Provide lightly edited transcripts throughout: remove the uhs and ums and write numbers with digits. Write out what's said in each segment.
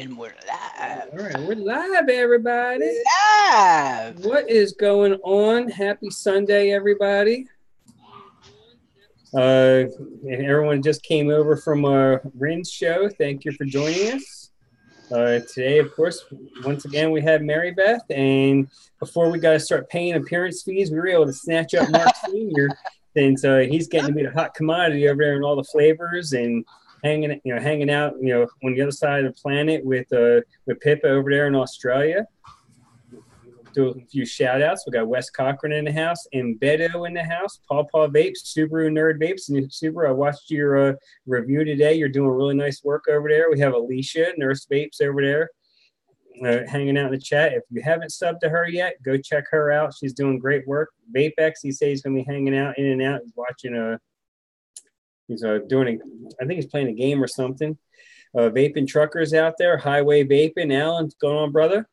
And we're live. All right, we're live, everybody. Live. What is going on? Happy Sunday, everybody. Everyone just came over from our Rin's show. Thank you for joining us. Today, of course, once again, we have Mary Beth. And before we got to start paying appearance fees, we were able to snatch up Mark Sr. since he's getting to be the hot commodity over there in all the flavors and hanging out, on the other side of the planet with Pippa over there in Australia. Do a few shout outs. We got Wes Cochran in the house and Beto in the house. Paw Vapes, Subaru Nerd Vapes. And Subaru, I watched your review today. You're doing really nice work over there. We have Alicia, Nurse Vapes over there, hanging out in the chat. If you haven't subbed to her yet, go check her out. She's doing great work. VapeX, he says he's going to be hanging out in and out. He's watching He's I think he's playing a game or something. Vaping truckers out there, Highway Vaping. Alan, what's going on, brother?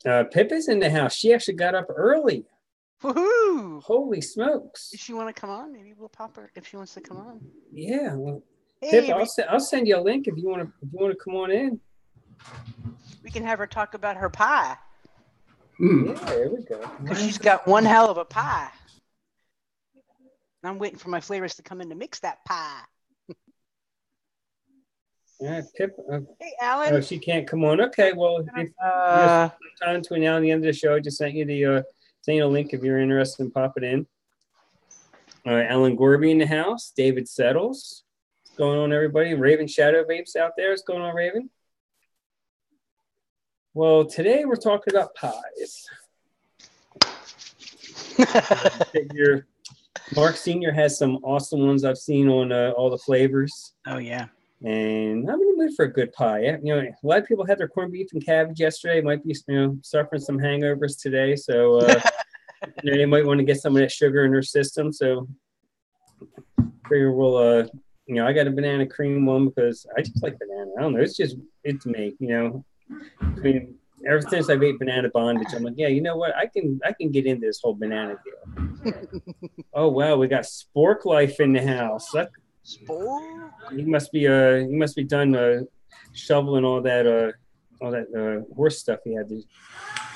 Pippa's in the house. She actually got up early. Woohoo! Holy smokes! Does she want to come on? Maybe we'll pop her if she wants to come on. Yeah. Well, hey, Pippa, I'll send you a link if you want to come on in. We can have her talk about her pie. Yeah, there we go. Because she's got one hell of a pie. I'm waiting for my flavors to come in to mix that pie. Yeah, Pip. Hey, Alan. Oh, she can't come on. Okay, well, if time between now and the end of the show, I just sent you the link if you're interested in popping in. Alan Gorby in the house. David Settles. What's going on, everybody? Raven Shadow Vapes out there. What's going on, Raven? Well, today we're talking about pies. Mark Sr. has some awesome ones I've seen on all the flavors. Oh, yeah. And I'm in the mood for a good pie. A lot of people had their corned beef and cabbage yesterday. Might be, suffering some hangovers today. So they might want to get some of that sugar in their system. So figure we'll, I got a banana cream one because I just like banana. I don't know. It's me, I mean, ever since I've ate banana bondage, I'm like, yeah, you know what? I can get into this whole banana deal. Oh wow, we got Spork Life in the house. Spork? He must be done shoveling all that horse stuff he had to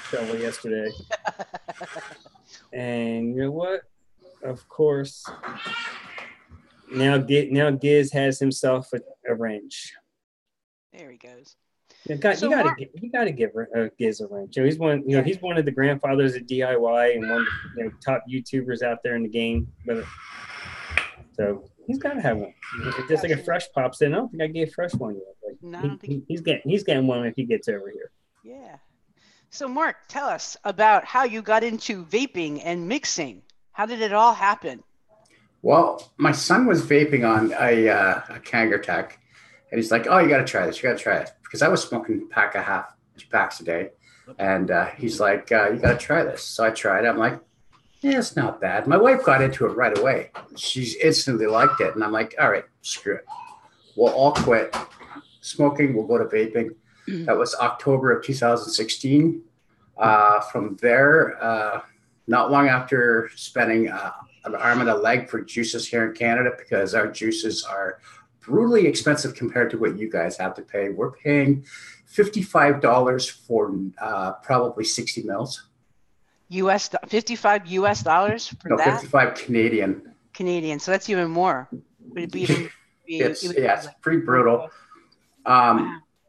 shovel yesterday. And you know what? Of course, now Giz has himself a wrench. There he goes. You gotta give Giz a wrench. He's one. He's one of the grandfathers of DIY and one of the top YouTubers out there in the game. So he's got to have one. It's just like a Fresh pops in. I don't think I gave Fresh one yet. He's getting one if he gets over here. Yeah. So Mark, tell us about how you got into vaping and mixing. How did it all happen? Well, my son was vaping on a Kangertech. And he's like, oh, you got to try this. You got to try it. Because I was smoking a pack and a half, 2 packs a day. And he's like, you got to try this. So I tried it. I'm like, yeah, it's not bad. My wife got into it right away. She instantly liked it. And I'm like, all right, screw it. We'll all quit smoking. We'll go to vaping. That was October of 2016. From there, not long after spending an arm and a leg for juices here in Canada, because our juices are brutally expensive compared to what you guys have to pay. We're paying $55 for probably 60 mils. $55 US for that? 55 Canadian. Canadian, so that's even more. Would it be even? It's pretty brutal.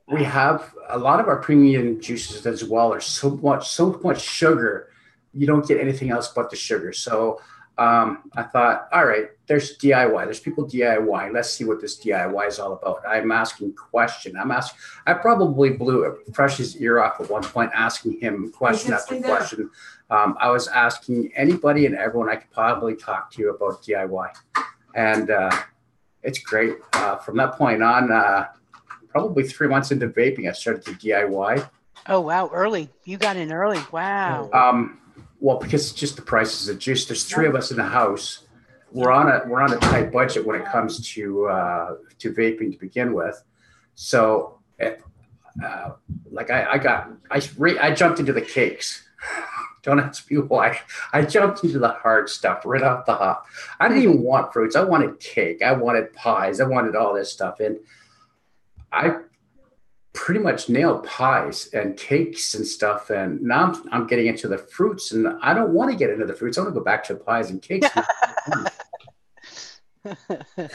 We have a lot of our premium juices as well are so much sugar, you don't get anything else but the sugar. So I thought, all right, there's DIY. There's people DIY. Let's see what this DIY is all about. I'm asking questions. I probably blew Fresh's ear off at one point, asking him question after question. I was asking anybody and everyone I could probably talk to about DIY. And it's great. From that point on, probably 3 months into vaping, I started to DIY. Oh, wow. Early. You got in early. Wow. Well, because it's just the prices of juice. There's 3 of us in the house. We're on a tight budget when it comes to vaping to begin with. So, I jumped into the cakes. Don't ask me why. I jumped into the hard stuff right off the hop. I didn't even want fruits. I wanted cake. I wanted pies. I wanted all this stuff. And I pretty much nailed pies and cakes and stuff, and now I'm getting into the fruits, and I don't want to get into the fruits. I want to go back to pies and cakes. I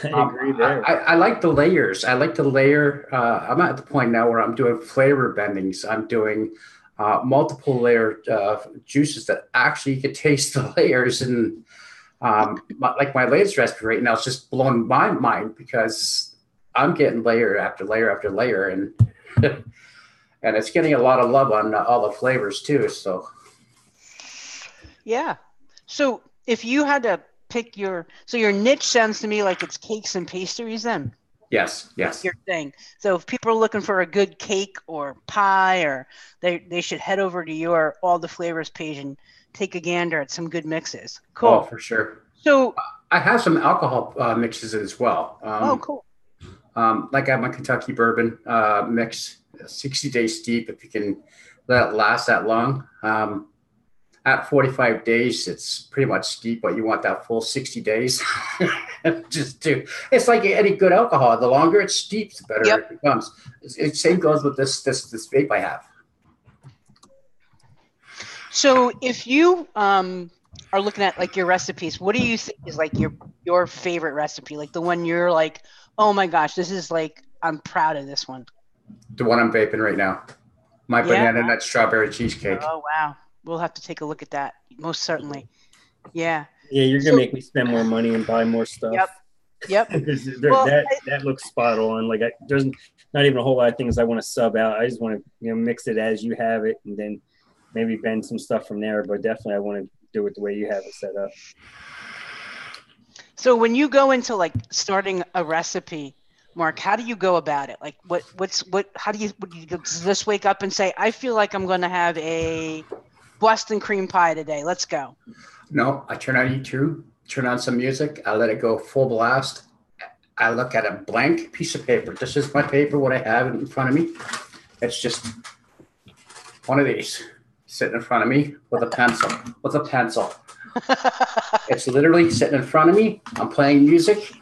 agree there. I like the layers. I like to layer. I'm at the point now where I'm doing flavor bendings. I'm doing multiple layer juices that actually you could taste the layers. And like my latest recipe right now, it's just blowing my mind because I'm getting layer after layer after layer, and and it's getting a lot of love on all the flavors too. So Yeah. So if you had to pick your niche sounds to me like it's cakes and pastries then. yes, That's yes. your thing. So if people are looking for a good cake or pie, or they should head over to your all the flavors page and take a gander at some good mixes. Oh, Cool. for sure. So, I have some alcohol mixes as well. oh, cool. Like I have my Kentucky bourbon mix, 60 days steep. If you can let it last that long, at 45 days, it's pretty much steep, but you want that full 60 days. It's like any good alcohol. The longer it's steep, the better Yep. it becomes. Same goes with this vape I have. So if you are looking at like your recipes, what do you think is like your favorite recipe? Like the one you're like, oh my gosh, this is like I'm proud of this one. The one I'm vaping right now, my Yeah. banana nut strawberry cheesecake. Oh wow. We'll have to take a look at that. Most certainly. Yeah. Yeah, you're gonna So, make me spend more money and buy more stuff. yep. Yep. Because Well, that looks spot on. Like there's not even a whole lot of things I want to sub out. I just want to mix it as you have it, and then maybe bend some stuff from there. But definitely, I want to do it the way you have it set up. so when you go into like starting a recipe, Mark, how do you go about it? Like how do you just wake up and say, I feel like I'm going to have a Boston cream pie today. Let's go. No, I turn on YouTube, turn on some music, I let it go full blast. I look at a blank piece of paper. This is my paper, what I have in front of me. It's just one of these sitting in front of me with a pencil. It's literally sitting in front of me. I'm playing music,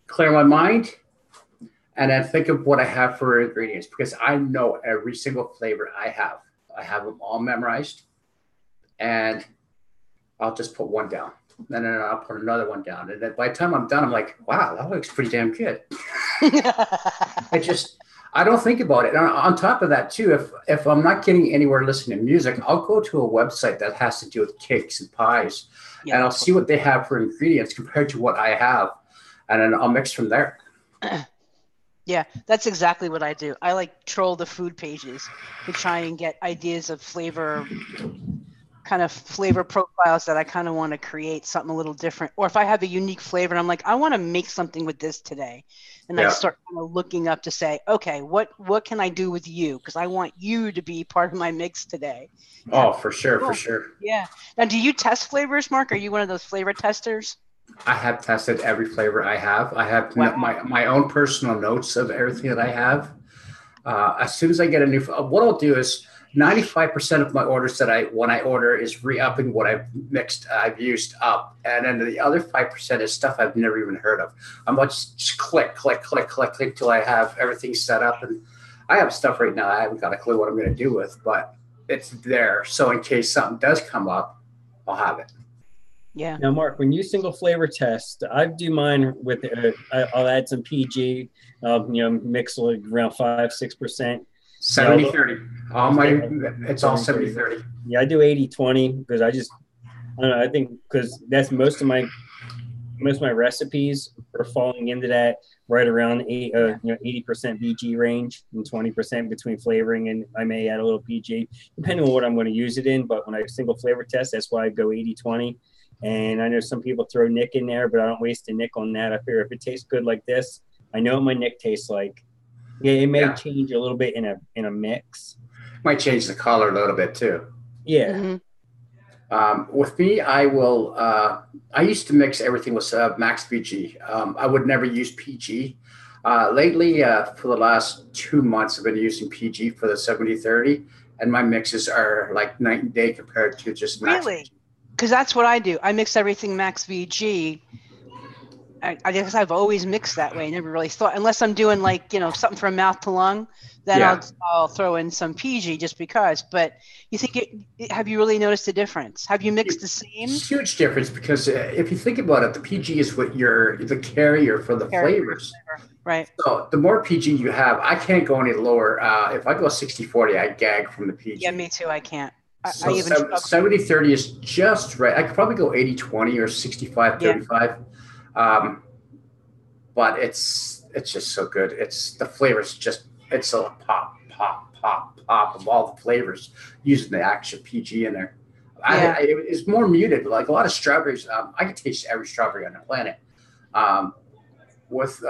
clear my mind, and then think of what I have for ingredients, because I know every single flavor I have. I have them all memorized, and I'll just put one down. And then I'll put another one down. And then by the time I'm done, I'm like, wow, that looks pretty damn good. I don't think about it. And on top of that, too, if I'm not getting anywhere listening to music, I'll go to a website that has to do with cakes and pies, and I'll see what they have for ingredients compared to what I have, and then I'll mix from there. Yeah, that's exactly what I do. I like troll the food pages to try and get ideas of flavor profiles that I kind of want to create something a little different. Or if I have a unique flavor and I'm like, I want to make something with this today. And I start kind of looking up to say, okay, what can I do with you? Because I want you to be part of my mix today. Oh, for sure, for sure. Yeah. Now, do you test flavors, Mark? Are you one of those flavor testers? I have tested every flavor I have. I have my own personal notes of everything that I have. As soon as I get a new, what I'll do is 95% of my orders when I order is re-upping what I've used up. And then the other 5% is stuff I've never even heard of. I'm like, just click till I have everything set up. And I have stuff right now I haven't got a clue what I'm going to do with, but it's there. So in case something does come up, I'll have it. Yeah. Now, Mark, when you single flavor test, I do mine with, I'll add some PG, mix like around 5-6%. 70-30. It's all 70-30. Yeah, I do 80-20 because I don't know, I think because that's most of my recipes are falling into that right around 80% VG range and 20% between flavoring, and I may add a little PG depending on what I'm going to use it in. But when I single flavor test, that's why I go 80-20. And I know some people throw Nick in there, but I don't waste a Nick on that. I figure if it tastes good like this, I know what my Nick tastes like. Yeah, it may change a little bit in a mix. Might change the color a little bit too. Yeah. Mm-hmm. With me, I will. I used to mix everything with Max VG. I would never use PG. Lately, for the last 2 months, I've been using PG for the 70-30, and my mixes are like night and day compared to just Max. Really? Because that's what I do. I mix everything Max VG, I guess I've always mixed that way. I never really thought, unless I'm doing like, something from mouth to lung, then I'll throw in some PG just because. But you think have you really noticed a difference? Have you mixed the same? Huge difference, because if you think about it, the PG is what the carrier for the flavors. Right. So the more PG you have, I can't go any lower. If I go 60-40, I gag from the PG. Yeah, me too. I can't. So 70-30 is just right. I could probably go 80-20 or 65-35. But it's just so good. The flavors it's a pop of all the flavors using the actual PG in there. It's more muted. Like a lot of strawberries, I could taste every strawberry on the planet. That was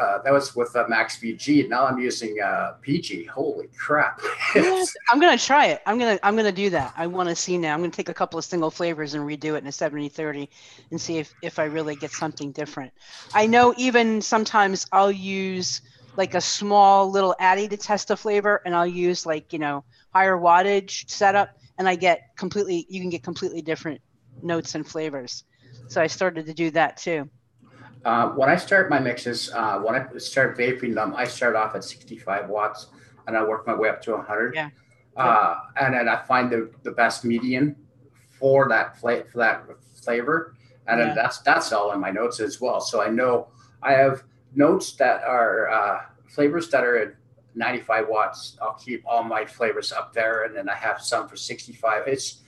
with Max VG. Now I'm using PG. Holy crap! I'm gonna try it. I'm gonna do that. I want to see now. I'm gonna take a couple of single flavors and redo it in a 70-30 and see if I really get something different. I know even sometimes I'll use like a small little addy to test a flavor, and I'll use like higher wattage setup, and you can get completely different notes and flavors. So I started to do that too. When I start my mixes, when I start vaping them, I start off at 65 watts and I work my way up to 100. Yeah. And then I find the best median for that flavor. And then that's all in my notes as well. So I know I have notes that are flavors that are at 95 watts. I'll keep all my flavors up there. And then I have some for 65. It's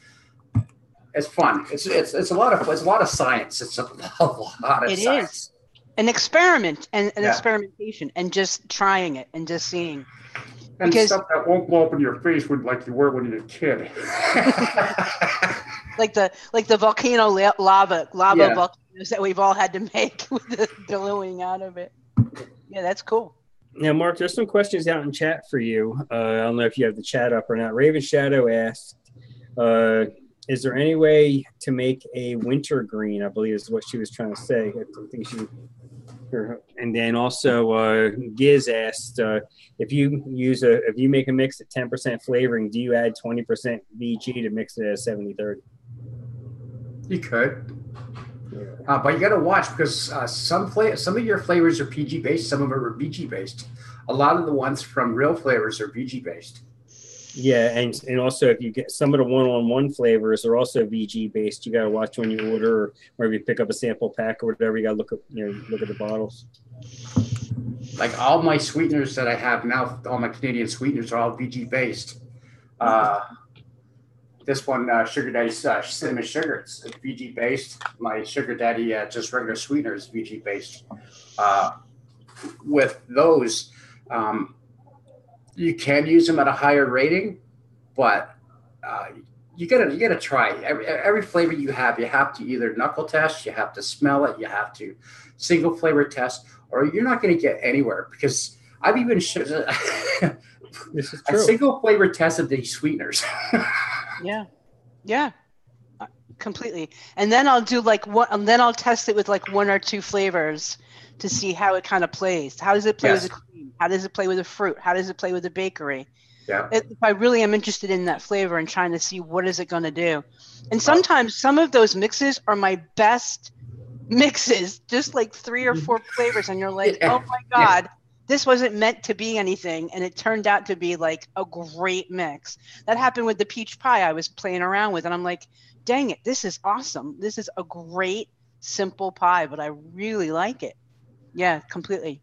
fun. It's a lot of science. It's a lot of science. It is an experiment and an experimentation and just trying it and just seeing. And stuff that won't blow up in your face like you were when you were a kid. like the volcano lava volcanoes that we've all had to make with the billowing out of it. Yeah, that's cool. Now, Mark, there's some questions out in chat for you. I don't know if you have the chat up or not. Raven Shadow asked, is there any way to make a winter green? I believe is what she was trying to say. I think and then also Giz asked, if you make a mix at 10% flavoring, do you add 20% VG to mix it at 70-30? You could. But you got to watch, because some of your flavors are PG based, some of them are VG based. A lot of the ones from Real Flavors are VG based. Yeah, and also if you get some of the one-on-one flavors are also VG based, you got to watch when you order, or if you pick up a sample pack or whatever, you got to look at the bottles. Like all my sweeteners that I have now, all my Canadian sweeteners are all VG based. This one, Sugar Daddy Cinnamon Sugar, it's VG based. My Sugar Daddy just regular sweetener is VG based. With those, you can use them at a higher rating, but you gotta try every flavor you have. You have to either knuckle test, you have to smell it, you have to single flavor test, or you're not going to get anywhere. Because I've even this is true. I single flavor tested these sweeteners. Yeah, completely. And then I'll do I'll test it with like one or two flavors to see how it kind of plays. How does it play with the cream? How does it play with the fruit? How does it play with the bakery? Yeah. If I really am interested in that flavor and trying to see what is it going to do. And sometimes some of those mixes are my best mixes, just like 3 or 4 flavors. And you're like, oh my God, this wasn't meant to be anything. And it turned out to be like a great mix. That happened with the peach pie I was playing around with. And I'm like, dang it, this is awesome. This is a great, simple pie, but I really like it. Yeah, completely.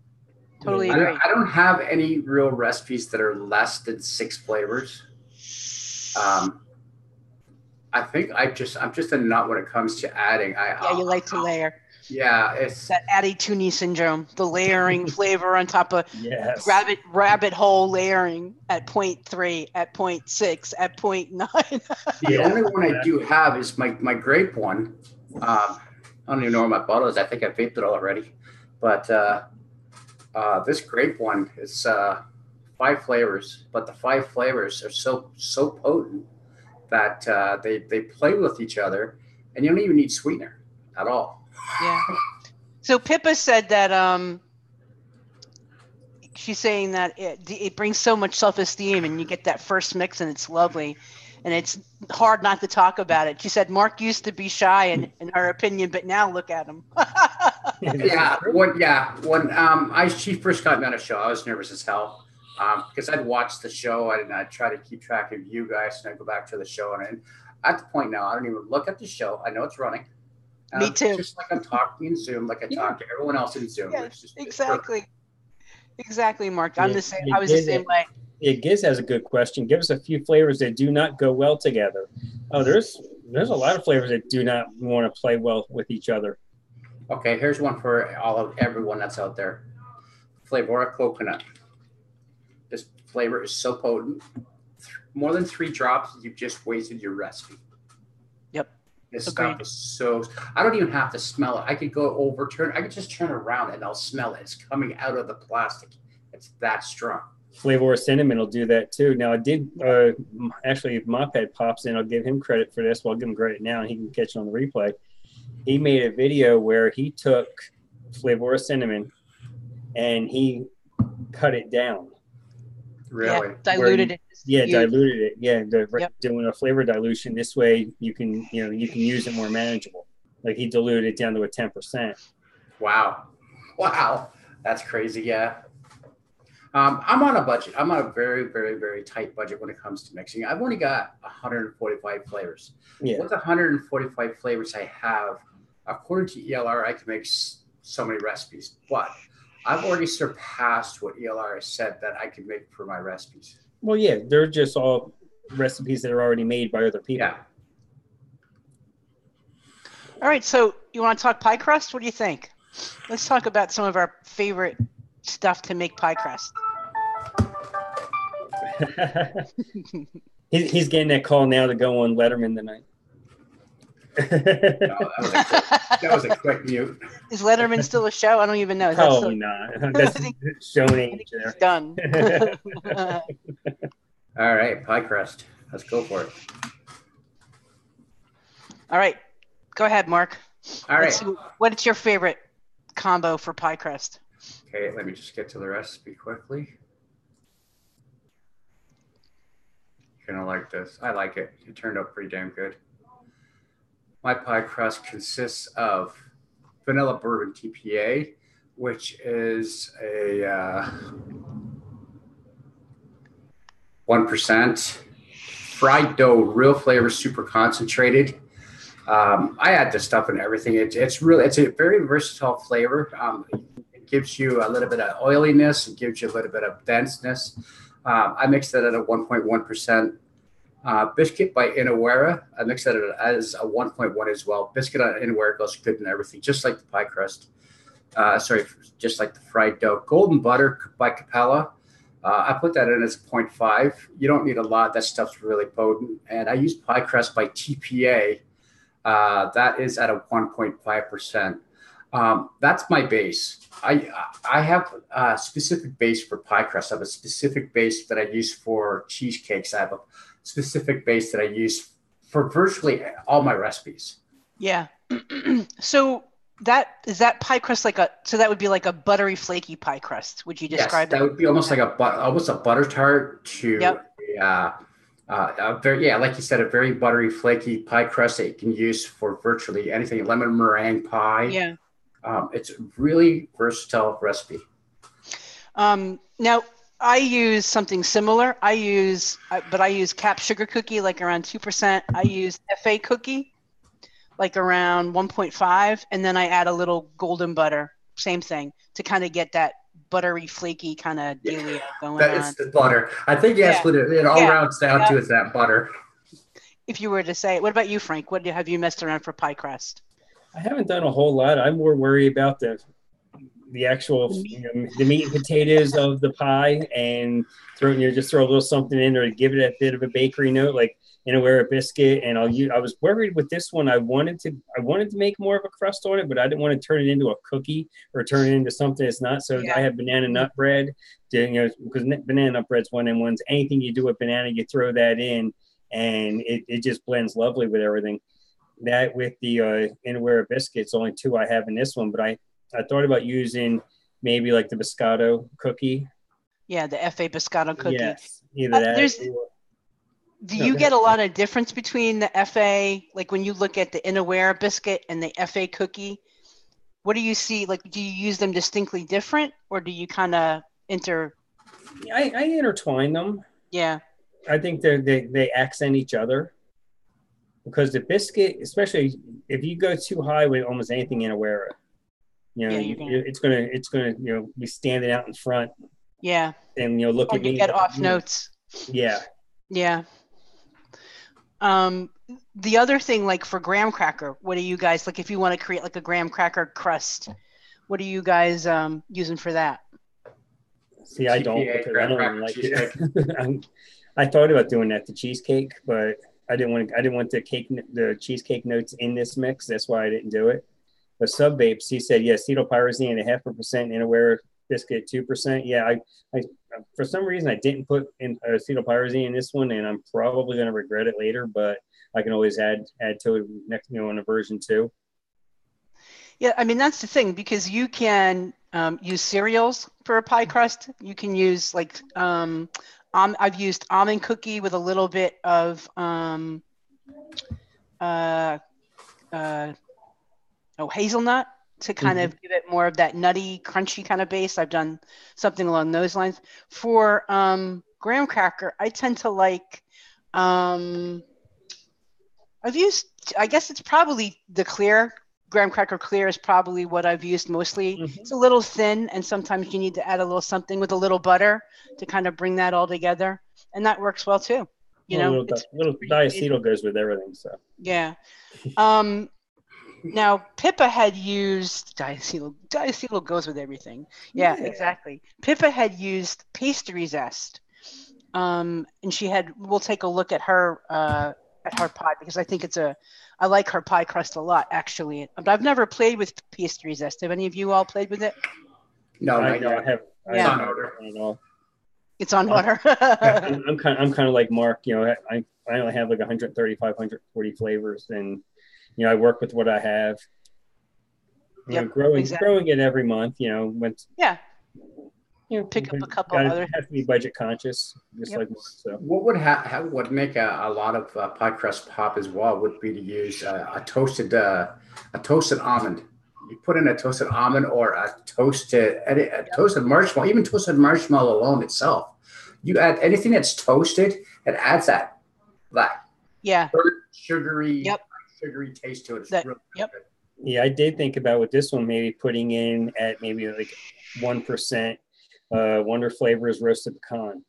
Totally agree. I don't have any real recipes that are less than 6 flavors. I think I'm just a nut when it comes to adding. You like to layer. Yeah, it's that Addy-Tooney syndrome, the layering flavor on top of rabbit hole layering at 0.3, at 0.6, at 0.9. The only one I do have is my grape one. I don't even know where my bottle is. I think I vaped it already. But this grape one is 5 flavors, but the 5 flavors are so potent that they play with each other, and you don't even need sweetener at all. Yeah. So Pippa said that she's saying that it brings so much self-esteem, and you get that first mix, and it's lovely, and it's hard not to talk about it. She said Mark used to be shy in her opinion, but now look at him. Yeah, when she first got me on a show, I was nervous as hell because I'd watch the show and I'd try to keep track of you guys, and I'd go back to the show, and at the point now, I don't even look at the show. I know it's running. Me too. Just like I'm talking in Zoom, like I talk to everyone else in Zoom. Yeah, exactly. Exactly, Mark. Yeah, I'm the same. I was the same way. Yeah, Giz has a good question. Give us a few flavors that do not go well together. Oh, there's a lot of flavors that do not want to play well with each other. Okay, here's one for everyone that's out there. Flavora coconut. This flavor is so potent. More than 3 drops, you've just wasted your recipe. Yep. This stuff is so. I don't even have to smell it. I could I could just turn around and I'll smell it. It's coming out of the plastic. It's that strong. Flavor cinnamon will do that too. Now I did actually, if Mophead pops in, I'll give him credit for this. Well, I'll give him credit now, and he can catch it on the replay. He made a video where he took Flavor cinnamon and he cut it down. Really? Yeah, diluted it. Yeah, diluted it. Yeah, doing a flavor dilution. This way you can use it more manageable. Like he diluted it down to a 10%. Wow, that's crazy. Yeah. I'm on a budget. I'm on a very, very, very tight budget when it comes to mixing. I've only got 145 flavors. Yeah. With 145 flavors I have, according to ELR, I can make so many recipes. But I've already surpassed what ELR has said that I can make for my recipes. Well, yeah, they're just all recipes that are already made by other people. Yeah. All right, so you want to talk pie crust? What do you think? Let's talk about some of our favorite stuff to make pie crust. He's getting that call now to go on Letterman tonight. That was a quick mute. Is Letterman still a show? I don't even know. Probably not. That's showing age there. It's done. All right, pie crust. Let's go for it. All right, go ahead, Mark. All right. What is your favorite combo for pie crust? Okay, let me just get to the recipe quickly. You're gonna like this. I like it. It turned out pretty damn good. My pie crust consists of vanilla bourbon TPA, which is a 1%. Fried dough, real flavor, super concentrated. I add this stuff in everything. It's a very versatile flavor. It gives you a little bit of oiliness. It gives you a little bit of denseness. I mixed that at a 1.1%. Biscuit by Inawera, I mixed that as a 1.1 as well. Biscuit on Inawera goes good in everything, just like the pie crust. Just like the fried dough. Golden butter by Capella. I put that in as 0.5. You don't need a lot. That stuff's really potent. And I use pie crust by TPA. That is at a 1.5%. That's my base. I have a specific base for pie crust. I have a specific base that I use for cheesecakes. I have a specific base that I use for virtually all my recipes. Yeah. So that pie crust that would be like a buttery flaky pie crust. Would you describe that? That would be almost like almost a butter tart to like you said, a very buttery flaky pie crust that you can use for virtually anything. Lemon meringue pie. Yeah. It's a really versatile recipe. Now I use something similar. I use cap sugar cookie, like around 2%. I use FA cookie, like around 1.5. And then I add a little golden butter, same thing, to kind of get that buttery, flaky kind of dealio going on. That is the butter. I think what it all rounds down to is that butter. If you were to say it. What about you, Frank? What have you messed around for pie crust? I haven't done a whole lot. I'm more worried about the actual the meat and potatoes of the pie, and just throw a little something in there to give it a bit of a bakery note, like Inawera biscuit. And I was worried with this one. I wanted to make more of a crust on it, but I didn't want to turn it into a cookie or turn it into something it's not. So I have banana nut bread, because banana nut bread's one of them ones. Anything you do with banana, you throw that in, and it just blends lovely with everything. That with the Inawera biscuits, only 2 I have in this one, but I thought about using maybe like the biscotto cookie. Yeah, the FA biscotto cookie. Yes, either that. Do you get a lot of difference between the FA, like when you look at the Inawera biscuit and the FA cookie? what do you see? Like, do you use them distinctly different, or do you kind of I intertwine them. Yeah. I think they accent each other, because the biscuit, especially if you go too high with almost anything in a wearer, it's gonna be standing out in front. Yeah. And look or at me. You get off notes. Yeah. Yeah. The other thing, like for graham cracker, what do you guys like if you want to create like a graham cracker crust? What are you guys using for that? See, I don't even like it. I thought about doing that to cheesecake, but I didn't want the cheesecake notes in this mix. That's why I didn't do it. But Sub Vapes, he said, yes, acetylpyrazine 0.5% Inaware biscuit 2%. Yeah, I for some reason I didn't put in acetylpyrazine in this one, and I'm probably going to regret it later. But I can always add to it next, in a version 2. Yeah, I mean that's the thing, because you can use cereals for a pie crust. You can use like I've used almond cookie with a little bit of hazelnut to kind of give it more of that nutty, crunchy kind of base. I've done something along those lines. For graham cracker, I tend to like I've used, I guess it's probably the clear. Graham cracker clear is probably what I've used mostly. It's a little thin, and sometimes you need to add a little something with a little butter to kind of bring that all together, and that works well too. Little diacetyl goes with everything. So yeah. Now Pippa had used diacetyl. Diacetyl goes with everything. Yeah, exactly. Pippa had used pastry zest, and we'll take a look at her pie, because I think I like her pie crust a lot, actually. But I've never played with pastry zest. Have any of you all played with it? No, I haven't. It's on order. It's on order. I'm kind of like Mark. I only have like 135, 140 flavors, and I work with what I have. Growing it every month. Pick up a couple other. Have to be budget conscious, just like so. What would make a lot of pie crust pop as well would be to use a toasted almond. You put in a toasted almond or a toasted marshmallow, even toasted marshmallow alone itself. You add anything that's toasted, it adds that sugary taste to it. It's really good. Yeah, I did think about with this one, maybe putting in at maybe like 1% Wonder Flavors roasted pecan.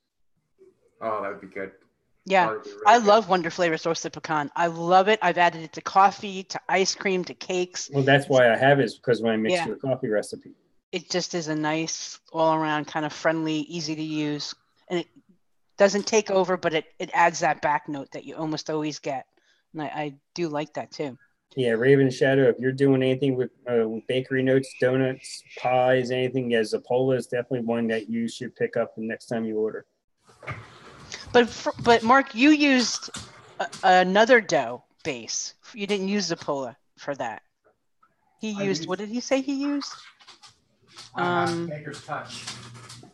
Oh, that would be good. Yeah, really I love Wonder Flavors roasted pecan. I love it. I've added it to coffee, to ice cream, to cakes. Well, that's why I have it, is because when I mix it with a coffee recipe. It just is a nice, all-around kind of friendly, easy to use. And it doesn't take over, but it adds that back note that you almost always get. And I do like that too. Yeah, Raven Shadow, if you're doing anything with bakery notes, donuts, pies, anything, Zappola is definitely one that you should pick up the next time you order. But Mark, you used another dough base. You didn't use Zappola for that. What did he say he used? Baker's Touch.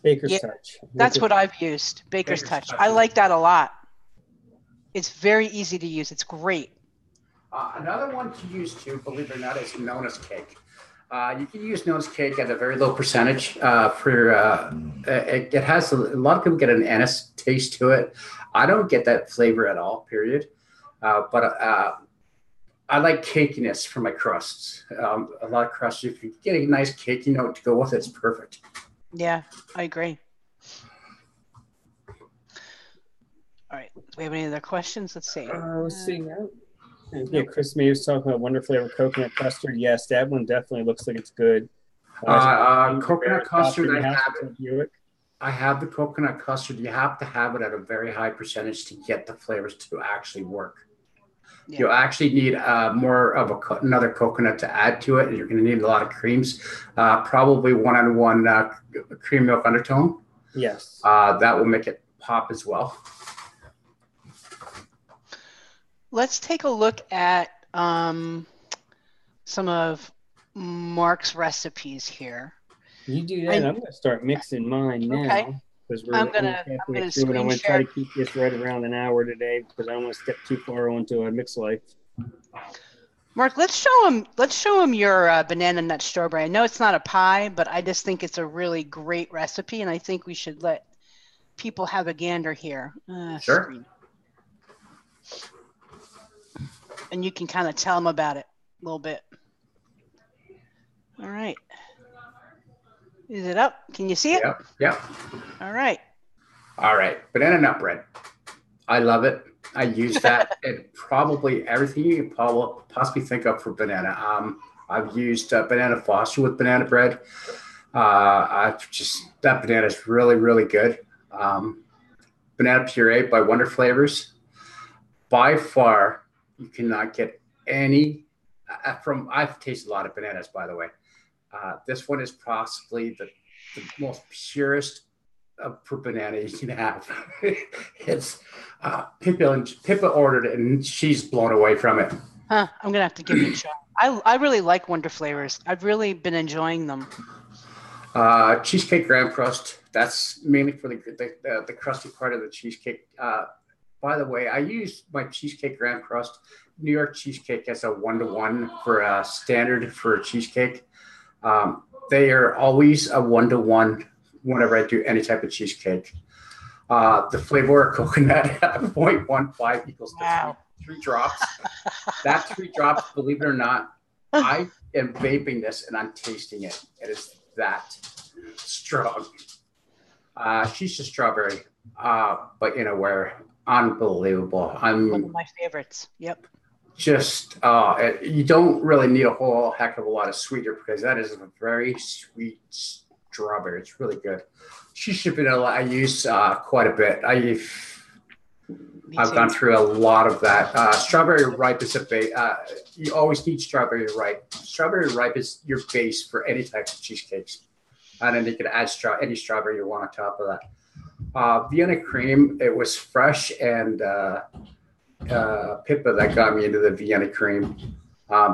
Baker's Touch. That's what I've used. Baker's Touch. I like that a lot. It's very easy to use. It's great. Another one to use too, believe it or not, is Nona's cake. You can use Nona's cake at a very low percentage. It has a lot of people get an anise taste to it. I don't get that flavor at all. Period. But I like cakiness for my crusts. A lot of crusts, if you get a nice cakey note to go with it, it's perfect. Yeah, I agree. All right. Do we have any other questions? Let's see. Let's see now. Yeah, Chris May was talking about Wonder Flavor coconut custard. Yes, that one definitely looks like it's good. Coconut custard, I have the coconut custard. You have to have it at a very high percentage to get the flavors to actually work. Yeah. You actually need more of another coconut to add to it. You're going to need a lot of creams, probably 1-on-1 cream milk undertone. Yes. That will make it pop as well. Let's take a look at some of Mark's recipes here. You do that. I'm going to start mixing mine now. Okay. I'm going to try to keep this right around an hour today, because I don't want to step too far onto a mix life. Mark, let's show him your banana nut strawberry. I know it's not a pie, but I just think it's a really great recipe, and I think we should let people have a gander here. Sure. Screen. And you can kind of tell them about it a little bit. All right. Is it up? Can you see it? Yep. Yep. All right. All right. Banana nut bread. I love it. I use that in probably everything you can possibly think of for banana. I've used banana foster with banana bread. That banana is really, really good. Banana puree by Wonder Flavors. By far, you cannot get any I've tasted a lot of bananas, by the way. This one is possibly the most purest for banana you can have. It's Pippa ordered it and she's blown away from it. Huh, I'm gonna have to give it a try. I really like Wonder Flavors. I've really been enjoying them. Cheesecake graham crust. That's mainly for the crusty part of the cheesecake. By the way, I use my cheesecake graham crust. New York cheesecake as a 1-to-1 for a standard for a cheesecake. They are always a 1-to-1 whenever I do any type of cheesecake. The flavor of coconut at 0.15 equals Wow. three drops. That 3 drops, believe it or not, I am vaping this and I'm tasting it. It is that strong. She's a strawberry, but where unbelievable. One of my favorites. Yep. Just you don't really need a whole heck of a lot of sweetener because that is a very sweet strawberry. It's really good. Shisha vanilla I use quite a bit. I've gone through a lot of that. Strawberry ripe is you always need strawberry ripe. Strawberry ripe is your base for any type of cheesecakes. And then you can add any strawberry you want on top of that. Vienna cream, it was fresh and Pippa that got me into the Vienna cream.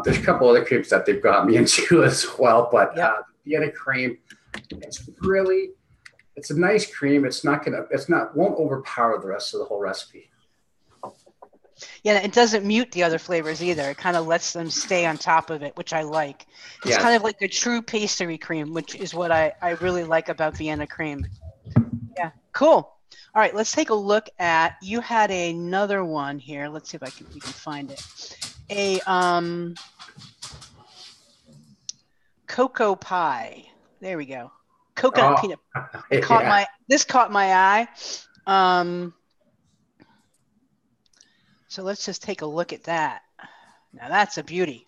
There's a couple other creams that they've got me into as well, but Vienna cream, it's a nice cream. Won't overpower the rest of the whole recipe. Yeah, it doesn't mute the other flavors either. It kind of lets them stay on top of it, which I like. It's kind of like a true pastry cream, which is what I really like about Vienna cream. Yeah, cool. All right, let's take a look at, you had another one here. Let's see if we can find it. A cocoa pie. There we go. Coconut peanut. This caught my eye. So let's just take a look at that. Now that's a beauty.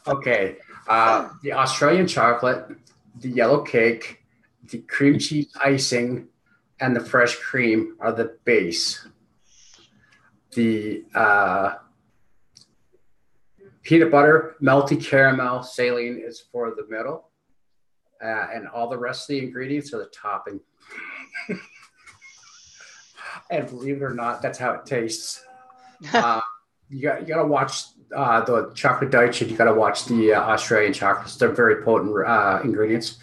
Okay. The Australian chocolate, the yellow cake, the cream cheese icing, and the fresh cream are the base. The peanut butter, melty caramel, saline is for the middle. And all the rest of the ingredients are the topping. And believe it or not, that's how it tastes. You got to watch the chocolate Dutch, and you got to watch the Australian chocolates. They're very potent ingredients.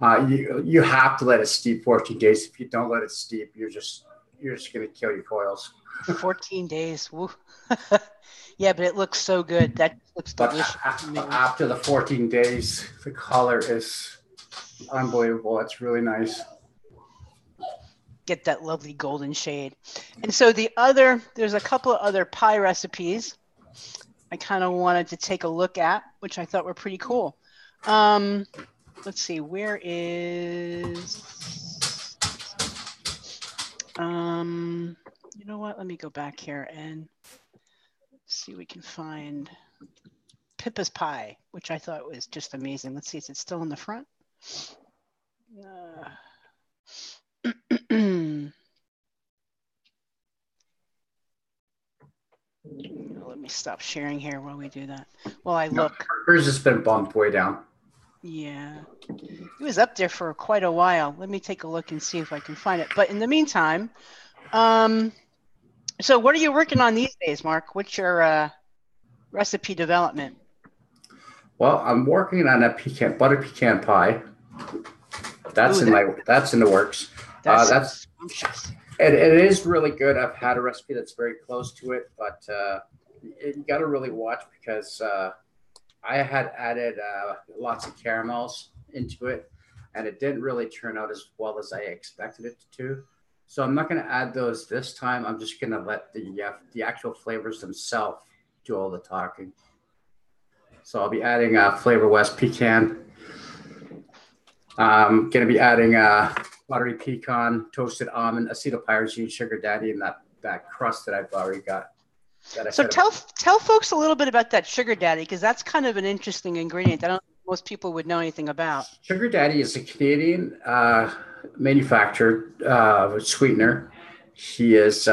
You have to let it steep 14 days. If you don't let it steep, you're just going to kill your coils. 14 days. Woo. Yeah, but it looks so good. That looks delicious. After the 14 days, the color is unbelievable. It's really nice. Get that lovely golden shade. And so there's a couple of other pie recipes I kind of wanted to take a look at, which I thought were pretty cool. Let's see, where is, you know what? Let me go back here and see if we can find Pippa's pie, which I thought was just amazing. Let's see, is it still in the front? Let me stop sharing here while we do that. While I look. Hers has been bumped way down. Yeah. It was up there for quite a while. Let me take a look and see if I can find it. But in the meantime, so what are you working on these days, Mark? What's your recipe development? Well, I'm working on a butter pecan pie. That's in the works. It is really good. I've had a recipe that's very close to it, but you got to really watch because I had added lots of caramels into it, and it didn't really turn out as well as I expected it to. So I'm not going to add those this time. I'm just going to let the actual flavors themselves do all the talking. So I'll be adding Flavor West pecan. I'm going to be adding buttery pecan, toasted almond, acetylpyrazine, sugar daddy, and that crust that I've already got. So tell folks a little bit about that sugar daddy, because that's kind of an interesting ingredient that I don't think most people would know anything about. Sugar daddy is a Canadian manufactured sweetener. He is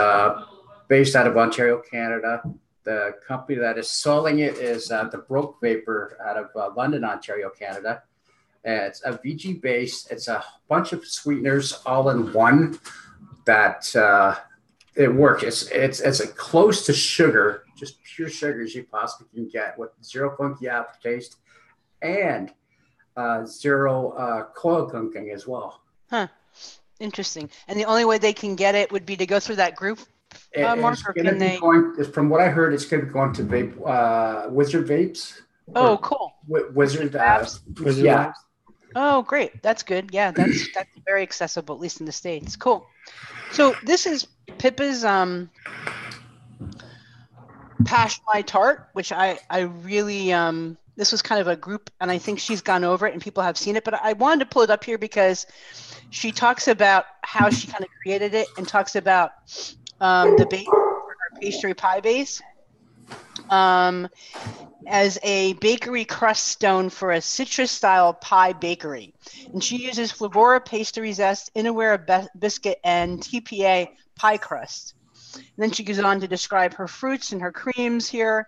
based out of Ontario, Canada. The company that is selling it is the Broke Vapor out of London, Ontario, Canada. It's a VG base. It's a bunch of sweeteners all in one that it works. It's a close to sugar, just pure sugar as you possibly can get with zero funky aftertaste and zero coil gunking as well. Huh. Interesting. And the only way they can get it would be to go through that group, Mark, or can they? From what I heard, it's going to be going to vape, Wizard Vapes. Oh, cool. Wizard Wizard yeah. Labs? Oh, great. That's good. Yeah, that's very accessible, at least in the States. Cool. So this is Pippa's Passion Tart, which I really this was kind of a group, and I think she's gone over it and people have seen it, but I wanted to pull it up here because she talks about how she kind of created it and talks about the base for her pastry pie base as a bakery crust stone for a citrus-style pie bakery. And she uses Flavora pastry zest, Inawera biscuit, and TPA pie crust. And then she goes on to describe her fruits and her creams here.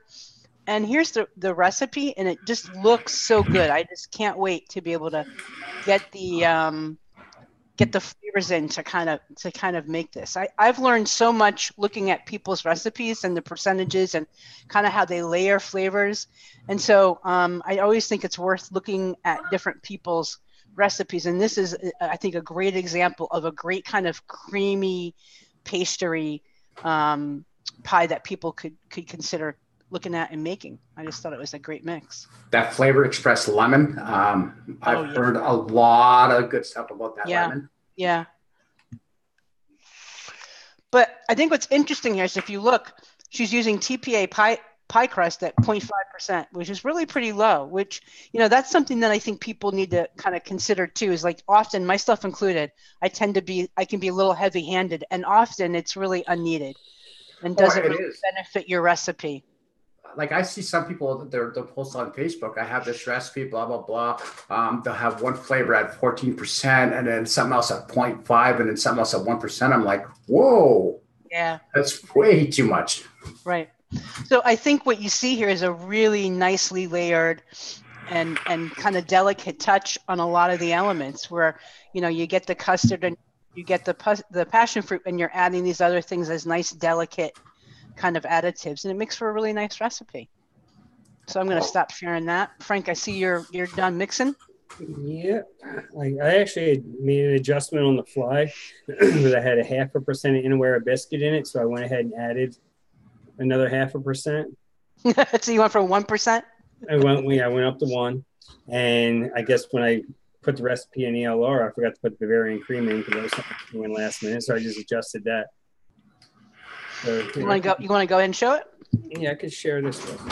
And here's the recipe, and it just looks so good. I just can't wait to be able to get the flavors in to kind of make this. I've learned so much looking at people's recipes and the percentages and kind of how they layer flavors. And so I always think it's worth looking at different people's recipes. And this is, I think, a great example of a great kind of creamy pastry pie that people could consider looking at and making. I just thought it was a great mix. That Flavor Express lemon. I've heard a lot of good stuff about that lemon. Yeah. But I think what's interesting here is if you look, she's using TPA pie crust at 0.5%, which is really pretty low, which, that's something that I think people need to kind of consider too, is like often, my stuff included, I can be a little heavy handed, and often it's really unneeded and doesn't really benefit your recipe. Like I see some people, they'll post on Facebook, I have this recipe, blah, blah, blah. They'll have one flavor at 14% and then something else at 0.5 and then something else at 1%. I'm like, whoa. Yeah. That's way too much. Right. So I think what you see here is a really nicely layered and kind of delicate touch on a lot of the elements where, you get the custard and you get the passion fruit and you're adding these other things as nice, delicate kind of additives, and it makes for a really nice recipe. So I'm going to stop sharing that. Frank, I see you're done mixing. Yeah, I actually made an adjustment on the fly because I had a 0.5% of Inawera biscuit in it, so I went ahead and added another 0.5%. So you went from 1%? I went up to 1, and I guess when I put the recipe in ELR, I forgot to put the Bavarian cream in because that was something I went last minute, so I just adjusted that. So, you want to go ahead and show it? Yeah, I could share this with you.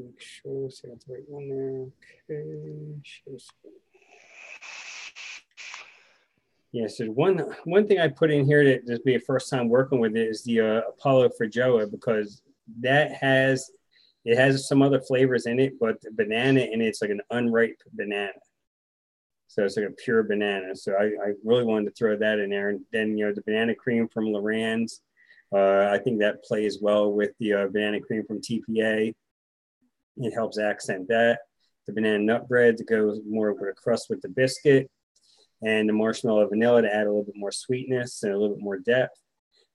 Make sure so that's the right one there. Okay. Yeah, so one thing I put in here that just be a first time working with it is the Apollo Frijoa, because it has some other flavors in it, but the banana in it's like an unripe banana. So it's like a pure banana. So I really wanted to throw that in there. And then, the banana cream from Loran's, I think that plays well with the banana cream from TPA. It helps accent that. The banana nut bread to go more with a crust with the biscuit. And the marshmallow vanilla to add a little bit more sweetness and a little bit more depth.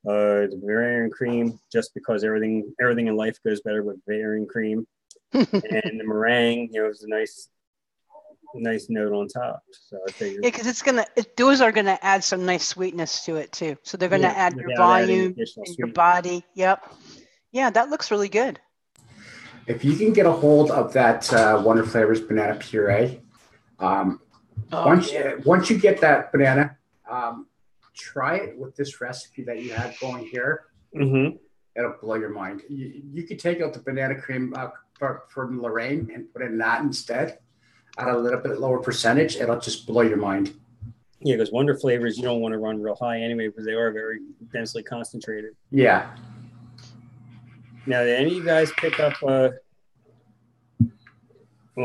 The Bavarian cream, just because everything in life goes better with Bavarian cream. And the meringue, is a nice nice note on top. So I figured. Yeah, because those are gonna add some nice sweetness to it too. So they're gonna add your without adding volume additional in your sweetness. body. Yep. Yeah, that looks really good. If you can get a hold of that Wonder Flavors banana puree, once you get that banana, try it with this recipe that you have going here. Mm-hmm. It'll blow your mind. You could take out the banana cream from Lorraine and put in that instead at a little bit lower percentage. It'll just blow your mind. Yeah, because Wonder Flavors, you don't want to run real high anyway because they are very densely concentrated. Yeah. Now, did any of you guys pick up? Well,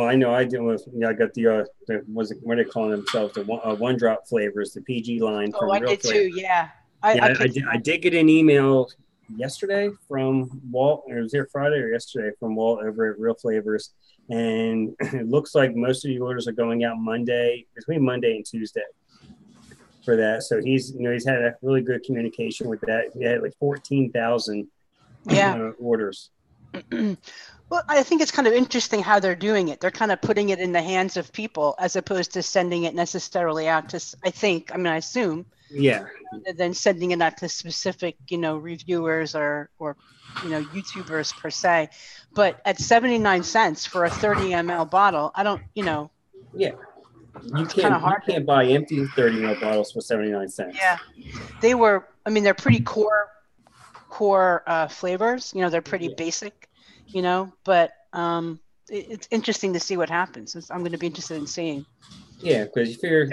I know I did. I got the what are they calling themselves? The one drop flavors, the PG line from I Real did Flavor. too. Yeah. I did get an email yesterday from Walt. It was here Friday or yesterday from Walt over at Real Flavors, and it looks like most of the orders are going out between Monday and Tuesday for that. So he's had a really good communication with that. He had like 14,000 orders. Well, I think it's kind of interesting how they're doing it. They're kind of putting it in the hands of people as opposed to sending it necessarily out to, I assume. Yeah. Rather than sending it out to specific, reviewers or YouTubers per se. But at 79 cents for a 30 ml bottle, I don't, Yeah. You can't buy empty 30 ml bottles for 79 cents. Yeah. They're pretty core flavors. They're pretty basic. But it's interesting to see what happens. I'm going to be interested in seeing. Yeah, because you figure,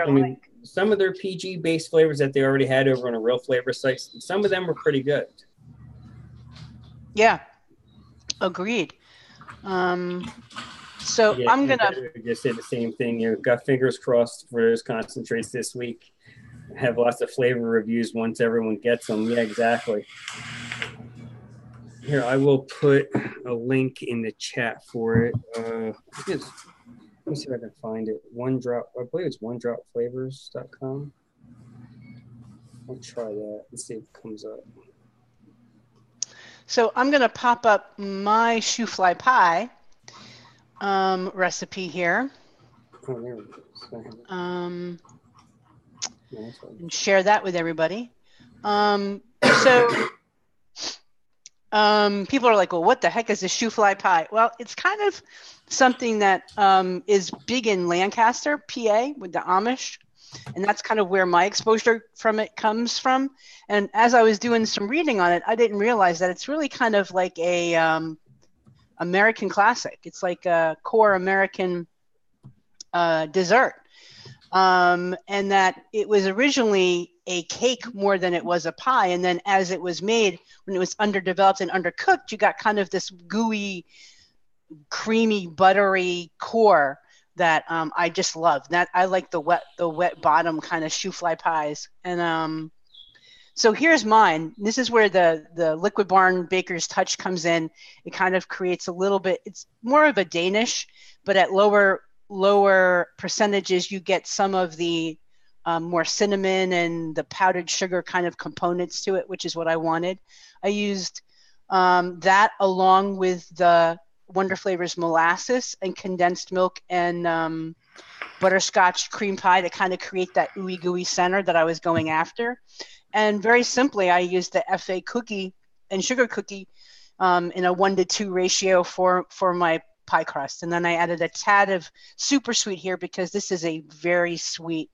some of their PG-based flavors that they already had over on a Real Flavor site, some of them were pretty good. Yeah, agreed. I'm going to just say the same thing. Got fingers crossed for those concentrates this week. Have lots of flavor reviews once everyone gets them. Yeah, exactly. Here, I will put a link in the chat for it. Let me see if I can find it. I believe it's onedropflavors.com. I'll try that and see if it comes up. So I'm going to pop up my shoe fly pie recipe here. Oh, there we go. And share that with everybody. People are like, well, what the heck is a shoe fly pie? Well, it's kind of something that is big in Lancaster, PA, with the Amish. And that's kind of where my exposure from it comes from. And as I was doing some reading on it, I didn't realize that it's really kind of like a American classic. It's like a core American dessert. And that it was originally a cake more than it was a pie. And then as it was made, when it was underdeveloped and undercooked, you got kind of this gooey, creamy, buttery core that I just love. That I like the wet bottom kind of shoe fly pies. And so here's mine. This is where the Liquid Barn Baker's Touch comes in. It kind of creates a little bit. It's more of a Danish, but at lower percentages, you get some of the more cinnamon and the powdered sugar kind of components to it, which is what I wanted. I used that along with the Wonder Flavors molasses and condensed milk and butterscotch cream pie to kind of create that ooey gooey center that I was going after. And very simply, I used the FA cookie and sugar cookie in a 1-to-2 ratio for my pie crust. And then I added a tad of super sweet here because this is a very sweet